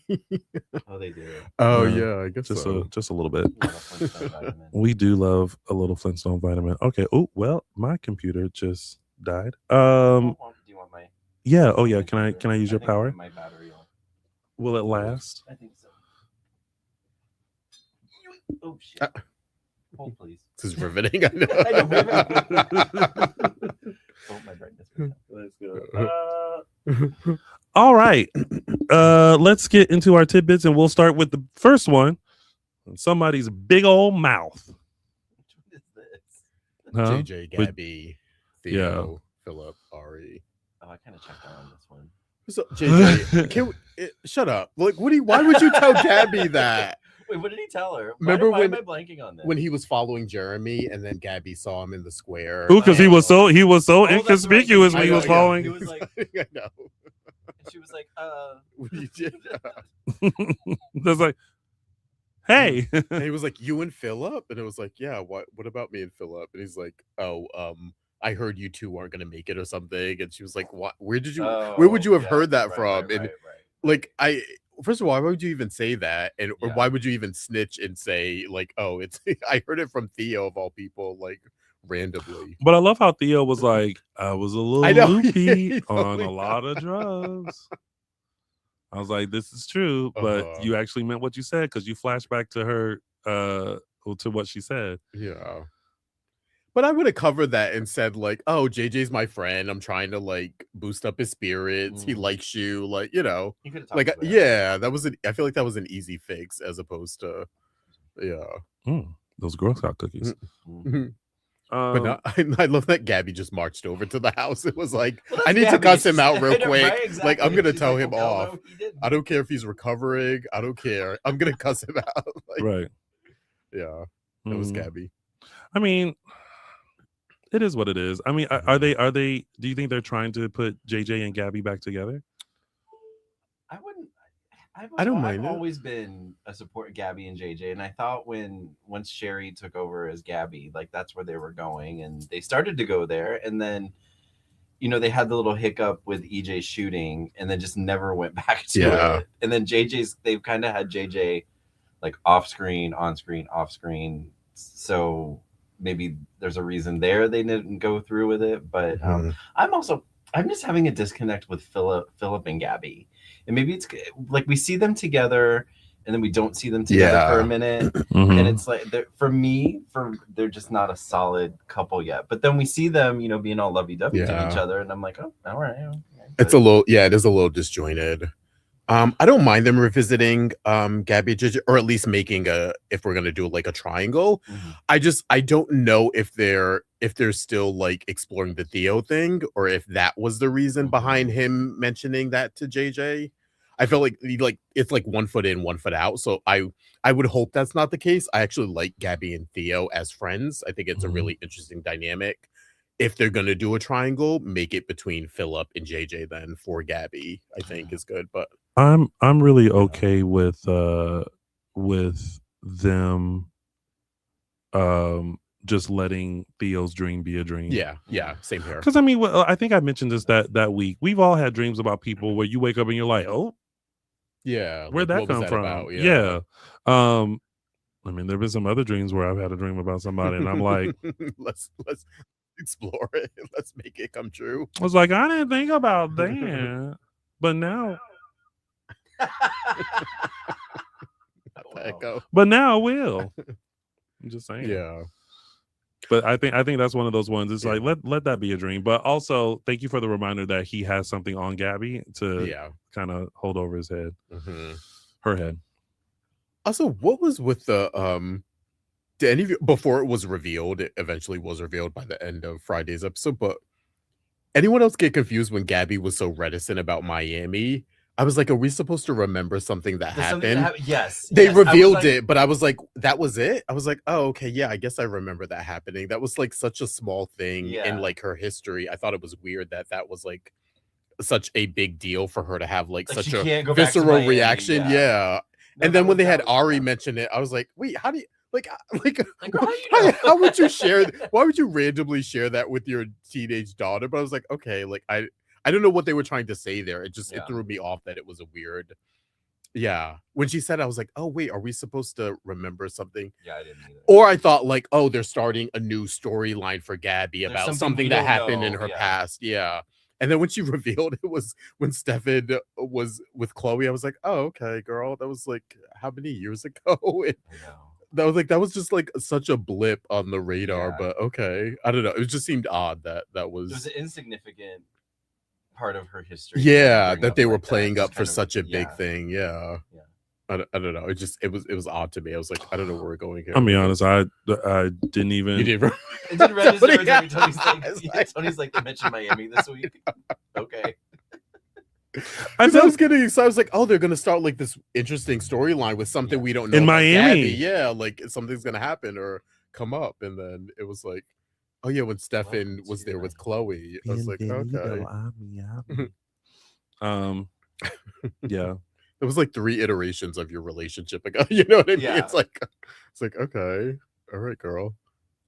Oh, they do. Oh Yeah. yeah, I guess Just so. just a little bit. Love a Flintstone vitamin. We do love a little Flintstone vitamin. Okay. Oh well, my computer just died. Do you want my? Yeah. Oh yeah. my Can I computer? use your think power? My battery on. Will it last? I think so. Oh shit! Hold please. This is riveting. I know. I know, riveting. Oh, my brightness. Let's go. All right. Let's get into our tidbits, and we'll start with the first one. Somebody's big old mouth. Which one is this? Huh? JJ, Gabby, Theo, Philip, Ari. Oh, I kind of checked out on this one. So, JJ, shut up. Like, why would you tell Gabby that? Wait, what did he tell her? Remember why when- am I blanking on this? When he was following Jeremy, and then Gabby saw him in the square. Ooh, because he was so that's right. inconspicuous when he I was know, following. He was like, I know. and she was like, What you did. That's like, hey. And he was like, "You and Philip," and it was like, "Yeah, what about me and Philip?" And he's like, "Oh, I heard you two aren't gonna make it or something." And she was like, "What? Where would you have heard that from?" And like, first of all, why would you even say that? And or why would you even snitch and say like, "Oh, it's I heard it from Theo of all people," like randomly. But I love how Theo was like, I was a little I know. loopy He on totally a lot of drugs. I was like, this is true, but you actually meant what you said because you flashed back to her, to what she said. Yeah. But I would have covered that and said like, "Oh, JJ's my friend. I'm trying to like boost up his spirits. He likes you, like, you know." You could have Like, talked about it. yeah, I feel like that was an easy fix as opposed to, Those Girl Scout cookies. But no, I love that Gabby just marched over to the house. It was like, Well, I that's need to Gabby. cuss him out real I know, quick. right? Like, I'm Exactly. gonna She's tell like, him "Oh, hell off. no, he didn't." I don't care if he's recovering. I don't care. I'm gonna cuss him out. Like, Right. Yeah, that was Mhm. Gabby. I mean, it is what it is. I mean, are they? Do you think they're trying to put JJ and Gabby back together? I wouldn't. I don't mind I've it. always been a support of Gabby and JJ, and I thought once Sherry took over as Gabby, like that's where they were going, and they started to go there, and then, they had the little hiccup with EJ shooting, and then just never went back to it. And then they've kind of had JJ like off screen, on screen, off screen, so maybe there's a reason there they didn't go through with it. But I'm just having a disconnect with Philip and Gabby. And maybe it's like we see them together and then we don't see them together for a minute. Mhm. And it's like, they're just not a solid couple yet. But then we see them, being all lovey-dovey to each other. And I'm like, oh, all right. Okay. It's it is a little disjointed. I don't mind them revisiting Gabby, JJ, or at least making if we're gonna do like a triangle. I don't know if they're still like exploring the Theo thing, or if that was the reason behind him mentioning that to JJ. I felt like it's like 1 foot in, 1 foot out. So I would hope that's not the case. I actually like Gabby and Theo as friends. I think it's a really interesting dynamic. If they're gonna do a triangle, make it between Philip and JJ then for Gabby, I think is good. But I'm really okay with them just letting Theo's dream be a dream. Yeah, same here. Because I mean, I think I mentioned this that week. We've all had dreams about people where you wake up and you're like, oh, yeah, where'd like, that come from? about? Yeah. I mean, there have been some other dreams where I've had a dream about somebody, and I'm like, let's explore it. Let's make it come true. I was like, I didn't think about that, but now, Echo. but now I will. I'm just saying. Yeah. But I think that's one of those ones. It's like let that be a dream. But also, thank you for the reminder that he has something on Gabby to kind of hold over his head, her head. Also, what was with the did any of you, before it was revealed, it eventually was revealed by the end of Friday's episode, but anyone else get confused when Gabby was so reticent about Miami? I was like, are we supposed to remember something that There's happened? something that yes. They yes. I was revealed like- it, but I was like, that was it? I was like, oh, okay, yeah, I guess I remember that happening. That was like such a small thing Yeah. in like her history. I thought it was weird that that was like such a big deal for her to have like Like, such she a can't go back to visceral Miami, reaction. yeah. Yeah. No, And then that when they was- had that was- Ari yeah. mention it, I was like, wait, how do you like girl, how you know? how would you share why would you randomly share that with your teenage daughter? But I was like, okay, like I don't know what they were trying to say there. It just it Yeah. threw me off that it was a weird. Yeah. When she said, I was like, oh wait, are we supposed to remember something? Yeah, I didn't either. Or I thought like, oh, they're starting a new storyline for Gabby There's about something something we that don't happened in know, her yeah. past. Yeah. And then when she revealed it was when Stefan was with Chloe, I was like, oh, okay, girl. That was like how many years ago? And I know. that was just like such a blip on the radar, Yeah. but okay. I don't know. It just seemed odd that It was an insignificant part of her history. to yeah, bring that up they were like that. playing Just up for kind of- such a big yeah. thing. Yeah. Yeah. I don't know. It was odd to me. I was like, I don't know where we're going here. I'll be honest. I didn't even. You did. It didn't register Somebody until Tony's like, asked, yeah, Tony's like, they mentioned Miami this week. Okay. I I felt was getting excited. I was like, oh, they're gonna start like this interesting storyline with something we don't know In about Miami. Gabby. Yeah, like something's gonna happen or come up, and then it was like, oh yeah, when Stefan Welcome was to there with Miami. Chloe, I was like, okay. Yeah. It was like 3 iterations of your relationship ago. You know what I mean? Yeah. It's like okay, all right, girl.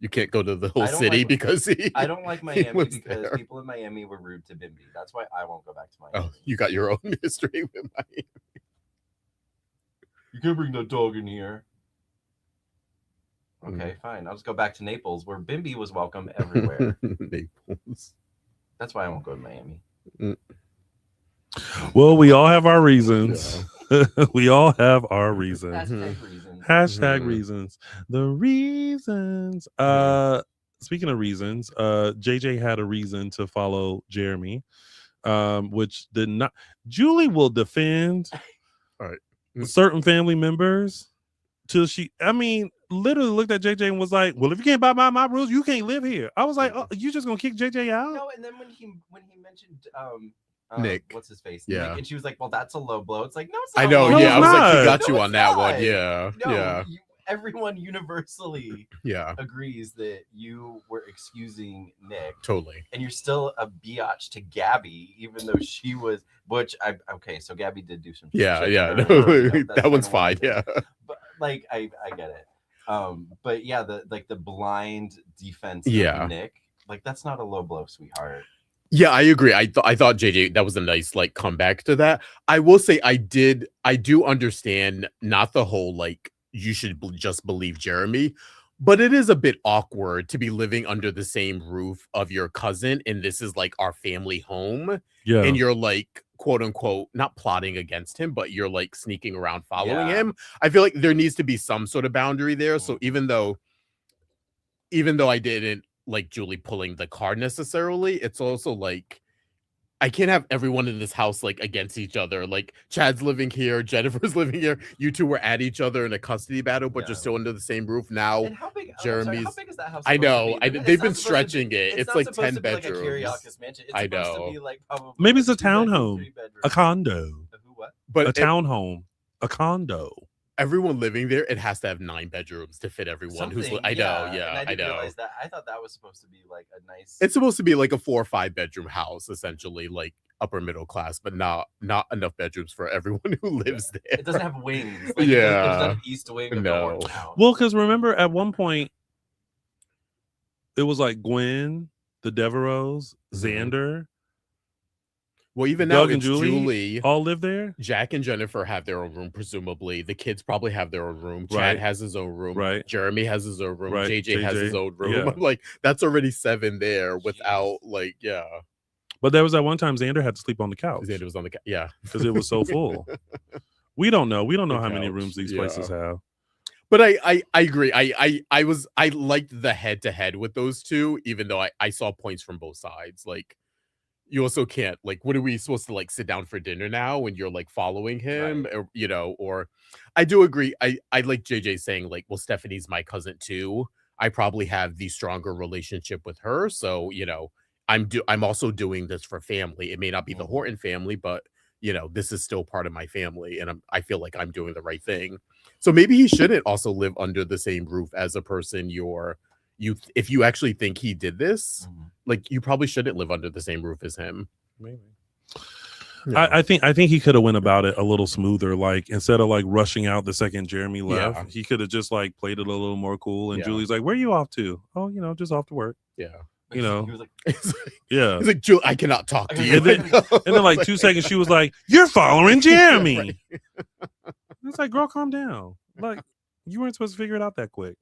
You can't go to the whole I don't city like- because I don't like he Miami was because there. people in Miami were rude to Bimby. That's why I won't go back to Miami. Oh, you got your own history with Miami. You can't bring that dog in here. Mm. Okay, fine. I'll just go back to Naples where Bimby was welcome everywhere. Naples. That's why I won't go to Miami. Well, we all have our reasons. We all have our reasons. Hashtag reasons. Hashtag Mhm. reasons. The reasons. Speaking of reasons, JJ had a reason to follow Jeremy, which did not. Julie will defend All right. certain family members till she. I mean, literally looked at JJ and was like, "Well, if you can't buy my rules, you can't live here." I was like, "Oh, you just gonna kick JJ out?" No, and then when he mentioned Nick. what's his face? Yeah. Nick, and she was like, "Well, that's a low blow." It's like, no, it's I not. know. a low Yeah, I blow. was like, he not. got you No, on it's that not. one. Yeah, No, yeah, everyone universally yeah. agrees that you were excusing Nick, Totally. and you're still a biatch to Gabby, even though she was. Which okay, so Gabby did do some. Yeah, shit yeah. to her, No, that's that one's kinda one fine. thing. Yeah. But like, I get it. But yeah, the blind defense Yeah. of Nick, like that's not a low blow, sweetheart. Yeah, I agree. I thought JJ, that was a nice like comeback to that. I will say I do understand not the whole like you should just believe Jeremy, but it is a bit awkward to be living under the same roof of your cousin and this is like our family home Yeah. and you're like quote unquote not plotting against him, but you're like sneaking around following Yeah. him. I feel like there needs to be some sort of boundary there. So even though I didn't like Julie pulling the card necessarily, it's also like I can't have everyone in this house like against each other. Like Chad's living here, Jennifer's living here. You two were at each other in a custody battle, but you're Yeah. still under the same roof now. And how big? How Jeremy's- big is that house? I supposed to know. be? They've It's been not supposed to stretching be- it. It's not like supposed 10 to be like a bedrooms. Kyriakis mansion. It's I supposed know. to be like probably Maybe it's a like 2 bedroom, townhome, 3 bedroom. a condo, A who, what? But a townhome, a condo. everyone living there, it has to have 9 bedrooms to fit everyone who's. Something, I know. and Yeah, I I didn't know. realize that. I thought that was supposed to be like a nice. It's supposed to be like a 4 or 5 bedroom house, essentially, like upper middle class, but not enough bedrooms for everyone who lives there. It doesn't have wings. Like, Yeah. It doesn't have an east wing of the No. orange house. Well, because remember at one point it was like Gwen, the Devereaux, Xander, Well, even now Doug and it's Julie Julie. all live there. Jack and Jennifer have their own room, presumably. The kids probably have their own room. Chad Right. has his own room. Right. Jeremy has his own room. Right. JJ has his JJ, own room. yeah. I'm like, that's already 7 there without, like, yeah. But there was that one time Xander had to sleep on the couch Xander was on the yeah. because it was so full. We don't know. We don't know The how many couch, rooms these yeah. places have. But I agree. I liked the head to head with those two, even though I saw points from both sides. Like, you also can't, like, what are we supposed to, like, sit down for dinner now when you're, like, following him? Right. Or, you know, or I do agree. I like JJ saying, like, well, Stephanie's my cousin too. I probably have the stronger relationship with her. So, you know, I'm also doing this for family. It may not be the Horton family, but you know, this is still part of my family, and I feel like I'm doing the right thing. So maybe he shouldn't also live under the same roof as a person if you actually think he did this, like you probably shouldn't live under the same roof as him. Maybe. Yeah. I think he could have went about it a little smoother. Like instead of like rushing out the second Jeremy left, Yeah. he could have just like played it a little more cool. And Yeah. Julie's like, "Where are you off to?" "Oh, you know, just off to work." Yeah. You know, he was like, yeah. He's like, Julie, I cannot talk to you. And then like 2 seconds, she was like, "You're following Jeremy." It's like, girl, calm down. Like you weren't supposed to figure it out that quick.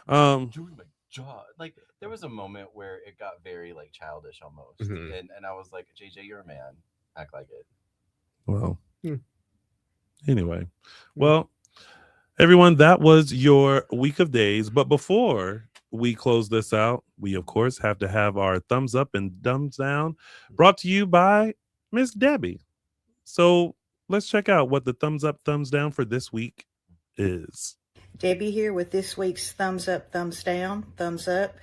Julie, my jaw. Like there was a moment where it got very like childish almost, and I was like, JJ, you're a man. Act like it. Well, anyway, well, everyone, that was your week of days. But before we close this out, we of course have to have our thumbs up and thumbs down brought to you by Miss Debbie. So let's check out what the thumbs up, thumbs down for this week is. Debbie here with this week's thumbs up, thumbs down. Thumbs up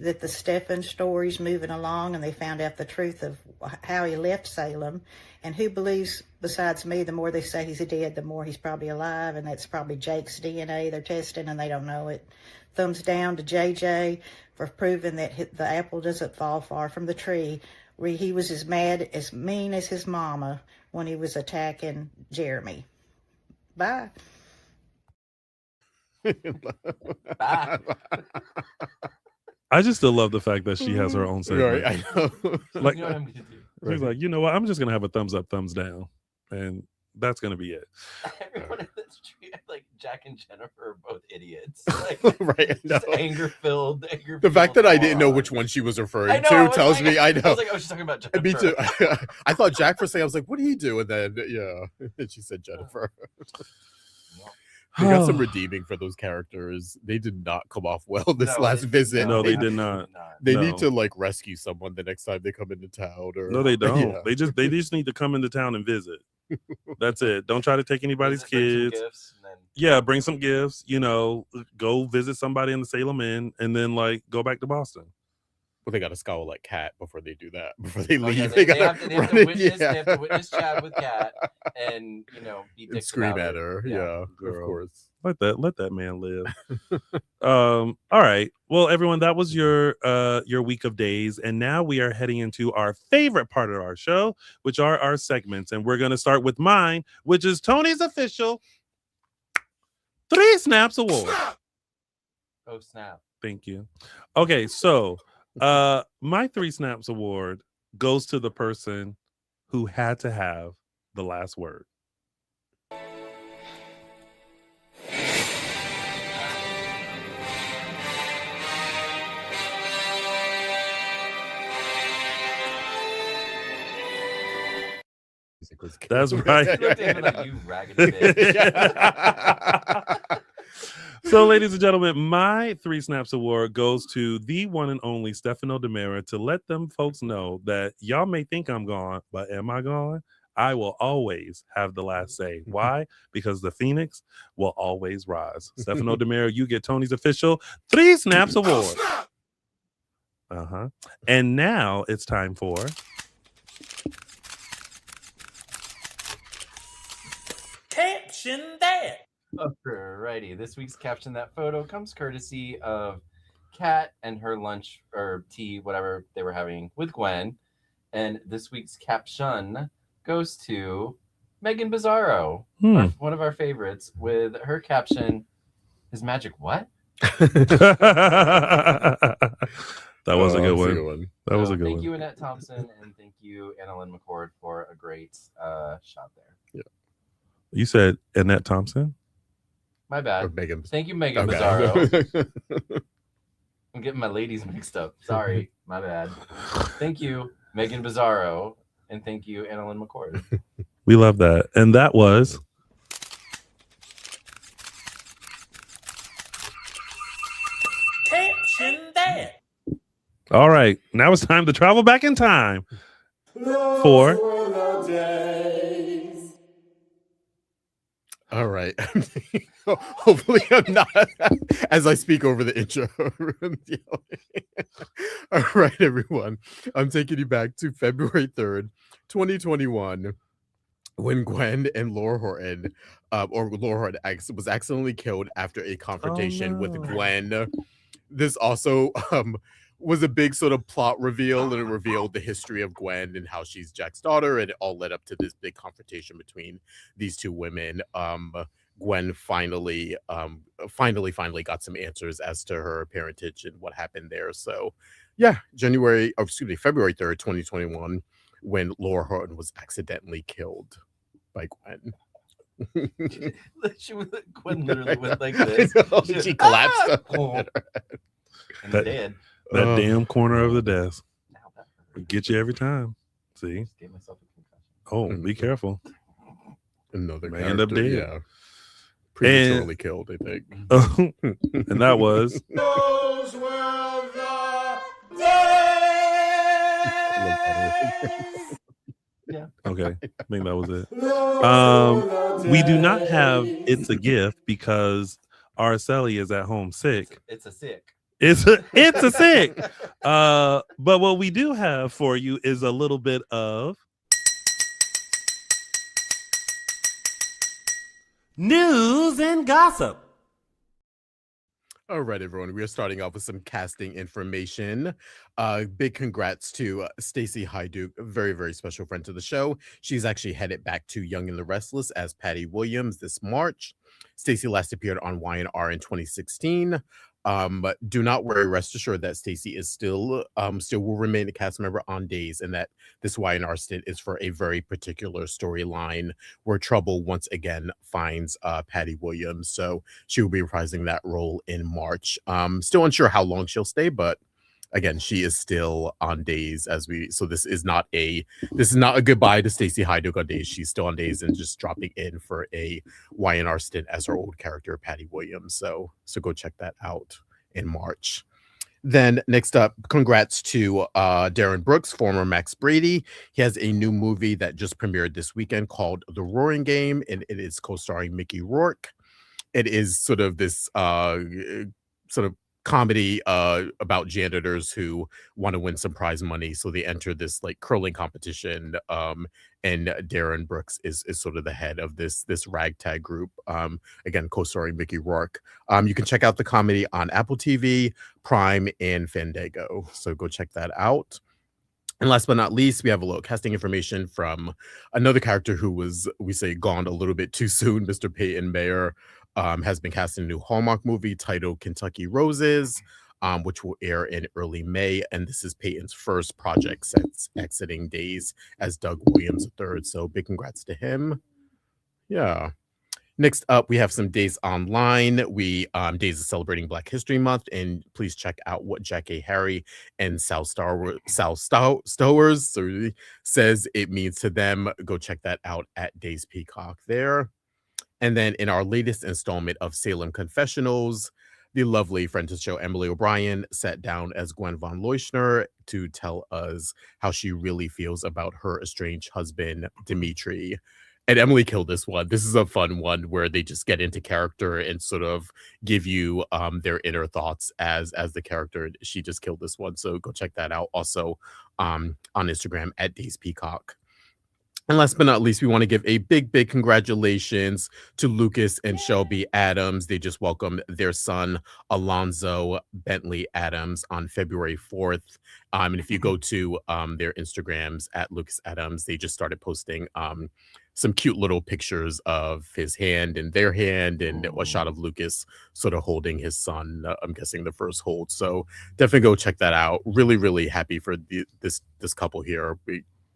that the Stefan story's moving along and they found out the truth of how he left Salem. And who believes, besides me, the more they say he's dead, the more he's probably alive. And that's probably Jake's DNA they're testing and they don't know it. Thumbs down to JJ for proving that the apple doesn't fall far from the tree. Where he was as mad, as mean as his mama when he was attacking Jeremy. Bye. Bye. I just still love the fact that she has her own segment. Right, I know. Like, You know what I'm gonna do? she's like, you know what? I'm just gonna have a thumbs up, thumbs down, and that's gonna be it. Everyone in this tree, like Jack and Jennifer, are both idiots. Like, Right, I just know. anger-filled. The fact that I didn't know which one she was referring I know, to I was tells like- me I know. I was like, oh, she's talking about Jennifer. Me too. I thought Jack for a second. I was like, what did he do? And then, yeah, and she said Jennifer. They got some redeeming for those characters. They did not come off well this No, last visit. No, they did not. They No. need to like rescue someone the next time they come into town. Or No, they don't. Yeah. They just need to come into town and visit. That's it. Don't try to take anybody's Bring some kids. gifts, and then- Yeah, bring some gifts. You know, go visit somebody in the Salem Inn, and then like go back to Boston. Well, they got to scowl like Cat before they do that. Before they Oh, leave, yeah, they they got have to witness. They have to witness Chad with Cat, and you know, be and dicks scream about at it. her. Yeah, of course. Let that man live. All right. Well, everyone, that was your week of days, and now we are heading into our favorite part of our show, which are our segments, and we're going to start with mine, which is Tony's official 3 Snaps Award. Oh snap! Thank you. Okay, so my 3 Snaps Award goes to the person who had to have the last word. That's right. Looked at him like, you ragged bitch. So, ladies and gentlemen, my 3 Snaps Award goes to the one and only Stefano Demera to let them folks know that y'all may think I'm gone, but am I gone? I will always have the last say. Why? Because the Phoenix will always rise. Stefano Demera, you get Tony's official 3 Snaps Award. And now it's time for Caption that. Alrighty, this week's Caption That Photo comes courtesy of Kat and her lunch or tea, whatever they were having with Gwen. And this week's caption goes to Megan Bizarro, one of our favorites, with her caption, "His magic what?" That was a good one. That was a good Thank one. you, Annette Thompson, and thank you, Annalyn McCord, for a great shot there. Yeah. You said Annette Thompson? My bad. Or Megan. Thank you, Megan Okay. Bizarro. I'm getting my ladies mixed up. Sorry, my bad. Thank you, Megan Bizarro, and thank you, Annalyn McCord. We love that. And that was Caption that. all right. Now it's time to travel back in time 4. All right. Hopefully I'm not, as I speak over the intro. All right, everyone. I'm taking you back to February 3rd, 2021, when Gwen and Laura Horton, was accidentally killed after a confrontation with Gwen. This also was a big sort of plot reveal, and it revealed the history of Gwen and how she's Jack's daughter, and it all led up to this big confrontation between these two women. Gwen finally got some answers as to her parentage and what happened there. So yeah, February 3rd, 2021, when Laura Horton was accidentally killed by Gwen. Gwen literally went like this. She collapsed. And dead. That damn corner of the desk. Get you every time. See? Gave myself a concussion. Oh, be careful. Another may end up dead. Yeah. Prematurely killed, I think. And that was. Those were the days. Yeah. Okay. I think that was it. We do not have It's a Gift because Araceli is at home sick. It's a sick. It's a sick. But what we do have for you is a little bit of news and gossip. All right, everyone. We are starting off with some casting information. Big congrats to Stacey Hyduke, a very, very special friend to the show. She's actually headed back to Young and the Restless as Patty Williams this March. Stacey last appeared on Y&R in 2016. But do not worry, rest assured that Stacey is still will remain a cast member on Days, and that this Y&R stint is for a very particular storyline where trouble once again finds Patty Williams. So she will be reprising that role in March. Still unsure how long she'll stay, but again, she is still on Days so this is not a goodbye to Stacey Hyduke on Days. She's still on Days and just dropping in for a Y&R stint as her old character, Patty Williams. So go check that out in March. Then next up, congrats to Darren Brooks, former Max Brady. He has a new movie that just premiered this weekend called The Roaring Game, and it is co-starring Mickey Rourke. It is sort of this comedy about janitors who want to win some prize money, so they enter this like curling competition, and Darren Brooks is sort of the head of this ragtag group, again co-starring Mickey Rourke. You can check out the comedy on Apple TV, Prime, and Fandango, so go check that out. And last but not least, we have a little casting information from another character who was, we say, gone a little bit too soon. Mr. Peyton Mayer has been cast in a new Hallmark movie titled Kentucky Roses, which will air in early May. And this is Peyton's first project since exiting Days as Doug Williams III. So big congrats to him. Yeah. Next up, we have some Days online. Days is celebrating Black History Month, and please check out what Jackie Harry and Sal Stowers says it means to them. Go check that out at Days Peacock there. And then in our latest installment of Salem Confessionals, the lovely friend to the show, Emily O'Brien, sat down as Gwen von Leuschner to tell us how she really feels about her estranged husband, Dimitri. And Emily killed this one. This is a fun one where they just get into character and sort of give you their inner thoughts as the character. She just killed this one. So go check that out. Also on Instagram at Days Peacock. And last but not least, we want to give a big, big congratulations to Lucas and Shelby Adams. They just welcomed their son, Alonzo Bentley Adams, on February 4th. And if you go to their Instagrams at Lucas Adams, they just started posting some cute little pictures of his hand and their hand, and a shot of Lucas sort of holding his son, I'm guessing the first hold. So definitely go check that out. Really, really happy for this couple here.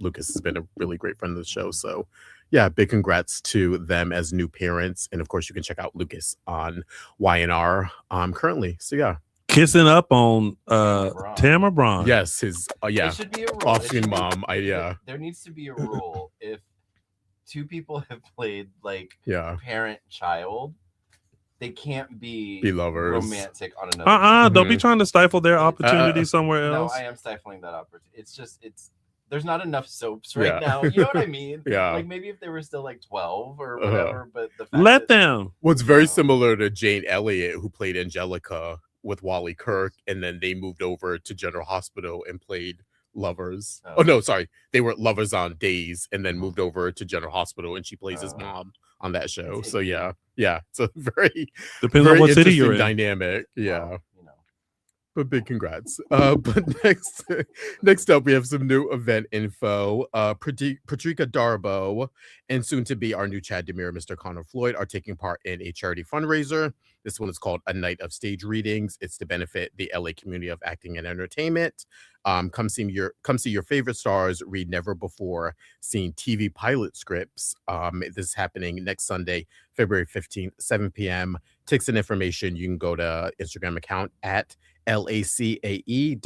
Lucas has been a really great friend of the show. So yeah, big congrats to them as new parents. And of course, you can check out Lucas on Y&R currently. So yeah. Kissing up on Tamara Braun. Yes, his It should be a rule. off-screen mom. There needs to be a rule. If two people have played like parent-child, they can't be lovers, romantic on another. Don't be trying to stifle their opportunity somewhere else. No, I am stifling that opportunity. It's there's not enough soaps right Yeah. now. You know what I mean? Yeah. Like maybe if they were still like 12 or whatever, but the fact Let that, them. Well, it's very similar to Jane Elliott, who played Angelica with Wally Kirk, and then they moved over to General Hospital and played lovers. Oh no, sorry, they were lovers on Days, and then moved over to General Hospital, and she plays his mom on that show. So yeah, so very Depends very on what city you're interesting in. dynamic. Yeah. well, you know. But big congrats. But next up, we have some new event info. Patrika Darbo and soon to be our new Chad Demir, Mr. Connor Floyd, are taking part in a charity fundraiser. This one is called A Night of Stage Readings. It's to benefit the LA community of acting and entertainment. Come see your favorite stars read never before seen TV pilot scripts. This is happening next Sunday, February 15th, 7 p.m. Tickets and information, you can go to Instagram account at lacae.fala.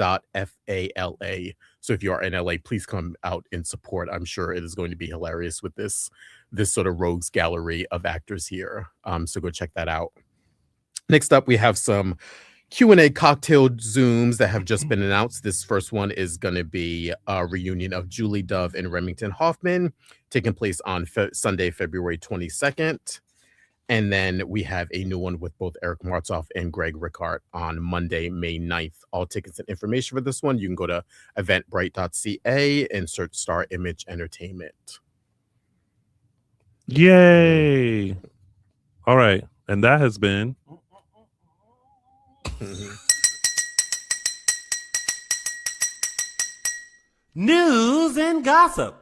So if you are in LA, please come out and support. I'm sure it is going to be hilarious with this sort of rogues gallery of actors here. So go check that out. Next up, we have some Q&A cocktail Zooms that have just been announced. This first one is going to be a reunion of Julie Dove and Remington Hoffman, taking place on Sunday, February 22nd. And then we have a new one with both Eric Martzoff and Greg Ricart on Monday, May 9th. All tickets and information for this one, you can go to eventbrite.ca and search Star Image Entertainment. Yay. All right. And that has been News and gossip.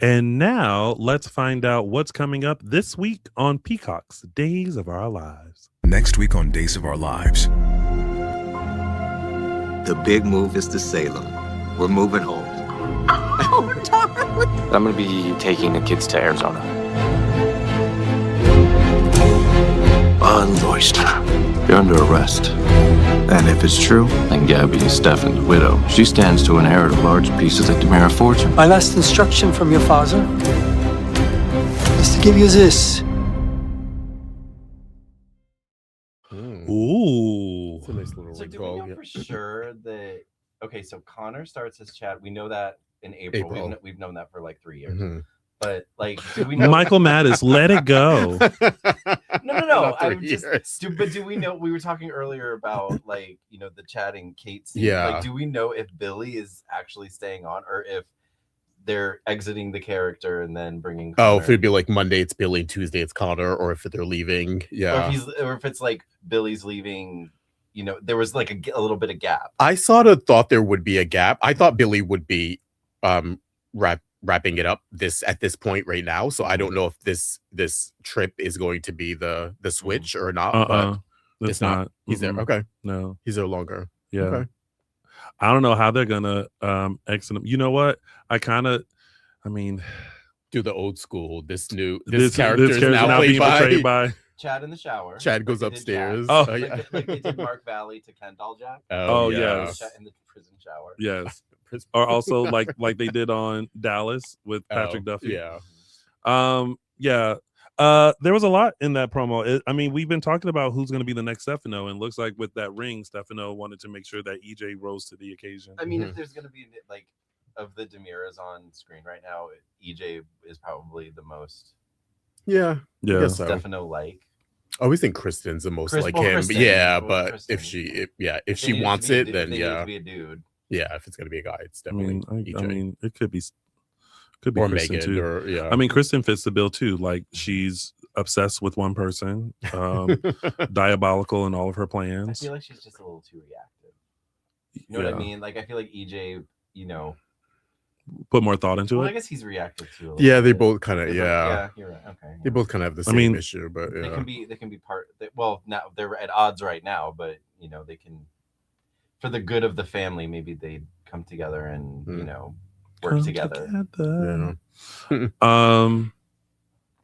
And now let's find out what's coming up this week on Peacock's Days of Our Lives. Next week on Days of Our Lives. The big move is to Salem. We're moving home. Oh, darling. I'm going to be taking the kids to Arizona. Unvoiced. You're under arrest. And if it's true, then Gabby is Stefan's widow. She stands to inherit a large piece of the DeMera fortune. My last instruction from your father is to give you this. Ooh. It's a nice little So do we know for sure that, okay, so Connor starts his chat. We know that in April. We've known that for like 3 years. Mm-hmm. But like, do we know? Michael Mattis, let it go. No. I'm just. But do we know? We were talking earlier about like the chatting Kate scene. Yeah. Like, do we know if Billy is actually staying on, or if they're exiting the character and then bringing? Connor? Oh, if it'd be like Monday it's Billy, Tuesday it's Connor, or if they're leaving, yeah. Or if it's like Billy's leaving. There was like a little bit of gap. I sort of thought there would be a gap. I thought Billy would be wrapping it up at this point right now. So I don't know if this trip is going to be the switch or not. But it's not. He's there. Okay. No. He's there longer. Yeah. Okay. I don't know how they're gonna exit him. You know what? I mean, do the old school. This this character is now being portrayed by Chad in the shower. Chad goes upstairs. Oh, like they did Mark Valley to Ken Doll-Jack. Oh yes. In the prison shower. Yes. Or also like they did on Dallas with Patrick Duffy. Yeah. There was a lot in that promo. We've been talking about who's going to be the next Stefano, and looks like with that ring, Stefano wanted to make sure that EJ rose to the occasion. If there's going to be like of the Demiras on screen right now, EJ is probably the most. Yeah. I guess so. Stefano like. I always think Kristen's the most like him. Kristen, but Kristen. if she wants it, then they yeah. need to be a dude. Yeah, if it's gonna be a guy, it's definitely EJ. It could be or Kristen Megan, too. or yeah. Kristen fits the bill too. Like, she's obsessed with one person, diabolical in all of her plans. I feel like she's just a little too reactive. You know what I mean? Like, I feel like EJ, put more thought into it. I guess he's reactive too. Yeah, they both kind of yeah, you're right. Okay. They both kind of have the same issue, but yeah. They can be part. Well, now they're at odds right now, but they can, for the good of the family, maybe they come together and work together. Yeah.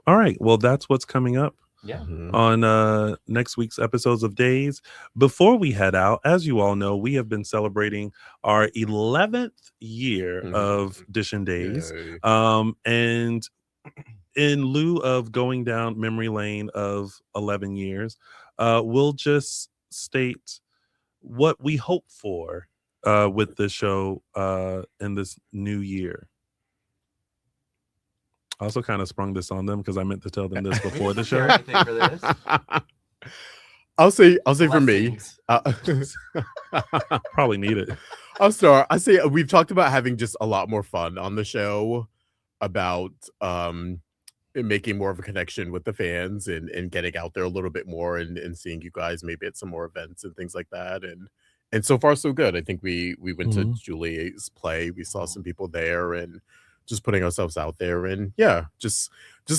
All right. Well, that's what's coming up. Yeah. On next week's episodes of Days. Before we head out, as you all know, we have been celebrating our 11th year of Dishin Days. And in lieu of going down memory lane of 11 years, we'll just state what we hope for with this show in this new year. I also kind of sprung this on them because I meant to tell them this before the show. For this. I'll say for me, probably need it. I'll start. I say we've talked about having just a lot more fun on the show, about making more of a connection with the fans and getting out there a little bit more and seeing you guys maybe at some more events and things like that. And so far so good. I think we went to Julie's play. We saw some people there and just putting ourselves out there, and yeah, just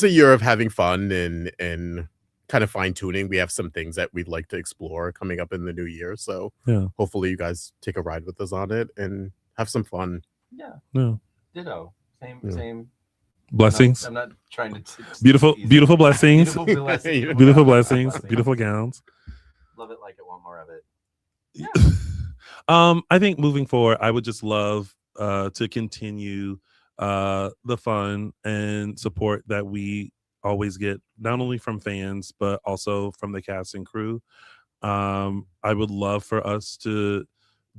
a year of having fun and kind of fine tuning. We have some things that we'd like to explore coming up in the new year. So yeah, hopefully you guys take a ride with us on it and have some fun. Yeah. Yeah. Ditto. Same. Blessings. I'm not trying to. Beautiful blessings. Beautiful blessings. Beautiful blessings. Beautiful gowns. Love it like it. Want more of it. Yeah. I think moving forward, I would just love to continue the fun and support that we always get, not only from fans but also from the cast and crew. I would love for us to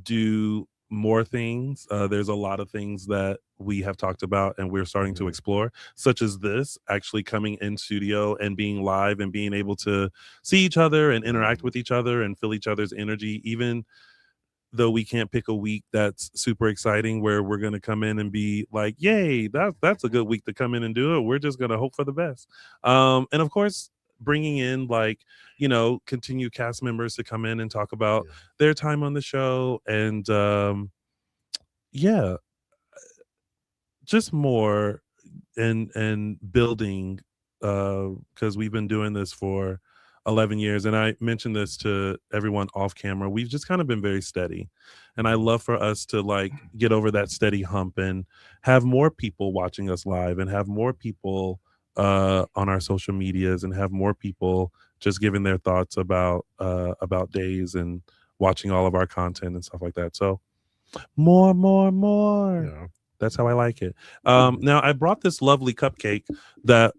do more things. There's a lot of things that we have talked about and we're starting to explore, such as this, actually coming in studio and being live and being able to see each other and interact with each other and feel each other's energy, even though we can't pick a week that's super exciting where we're going to come in and be like, yay, that's a good week to come in and do it. We're just going to hope for the best. And of course, bringing in continued cast members to come in and talk about their time on the show. And just more and building, because we've been doing this for 11 years. And I mentioned this to everyone off camera. We've just kind of been very steady. And I love for us to get over that steady hump and have more people watching us live and have more people on our social medias and have more people just giving their thoughts about Days and watching all of our content and stuff like that. So more. Yeah. That's how I like it. Now I brought this lovely cupcake that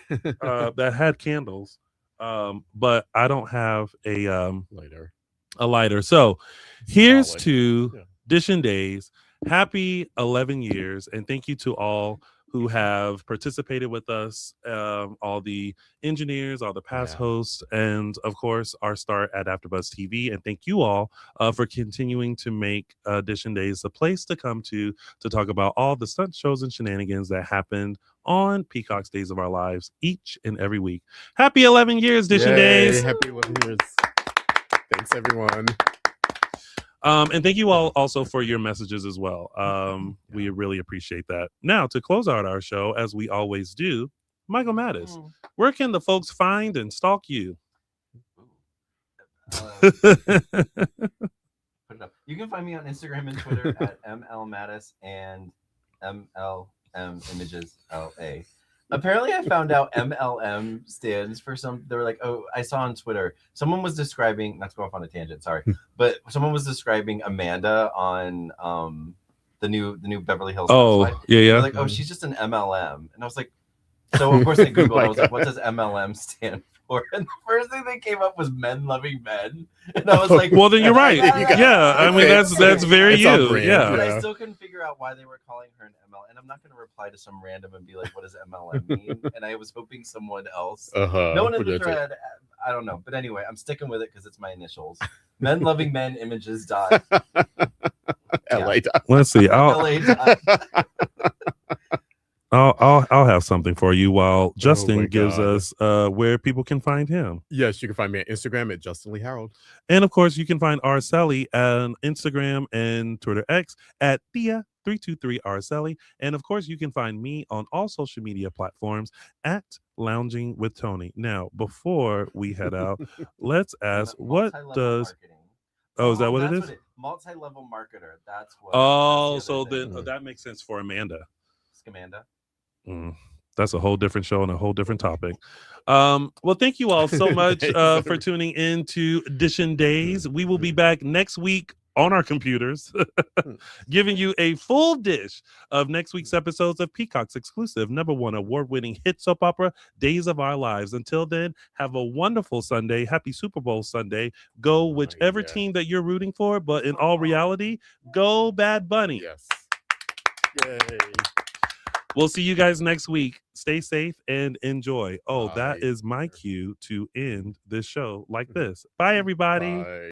that had candles. But I don't have a lighter. So here's to Dishin Days. Happy 11 years. And thank you to all who have participated with us, all the engineers, all the past hosts, and of course our start at AfterBuzz TV. And thank you all for continuing to make Dishin Days the place to come to talk about all the stunt shows and shenanigans that happened on Peacock's Days of Our Lives each and every week. Happy 11 years, Dishin Days. Happy 11 years. Thanks, everyone. And thank you all also for your messages as well. We really appreciate that. Now, to close out our show, as we always do, Michael Mattis, where can the folks find and stalk you? Put it up. You can find me on Instagram and Twitter at mlmattis and mlmimagesla. Apparently, I found out MLM stands for some. They were like, oh, I saw on Twitter someone was describing. Not to go off on a tangent, sorry, but someone was describing Amanda on the new Beverly Hills. Oh, yeah. They're like, oh, she's just an MLM, and I was like, so of course I googled. I was like, what does MLM stand for? And the first thing that came up was Men Loving Men, and I was like, well, then you're right. Yeah, I mean that's very you. Yeah, but I still couldn't figure out why they were calling her an ML, and I'm not going to reply to some random and be like, what does MLM mean? And I was hoping someone else, no one in the thread, I don't know, but anyway, I'm sticking with it because it's my initials. Men Loving Men Images dot. LA. Let's see. I'll have something for you while Justin gives us where people can find him. Yes, you can find me on Instagram at Justin Lee Hareld. And of course, you can find Araceli on Instagram and Twitter X at Thea323Araceli. And of course, you can find me on all social media platforms at Lounging with Tony. Now, before we head out, let's ask, what does... Oh, is that what it is? Multi-level marketer. That's what. Oh, so then that makes sense for Amanda. Amanda. That's a whole different show and a whole different topic. Well, thank you all so much for tuning in to Dishin Days. We will be back next week on our computers, giving you a full dish of next week's episodes of Peacock's exclusive #1 award-winning hit soap opera, Days of Our Lives. Until then, have a wonderful Sunday. Happy Super Bowl Sunday. Go whichever team that you're rooting for, but in all reality, go Bad Bunny. Yes. Yay. We'll see you guys next week. Stay safe and enjoy. Oh, that is my cue to end this show like this. Bye, everybody. Bye.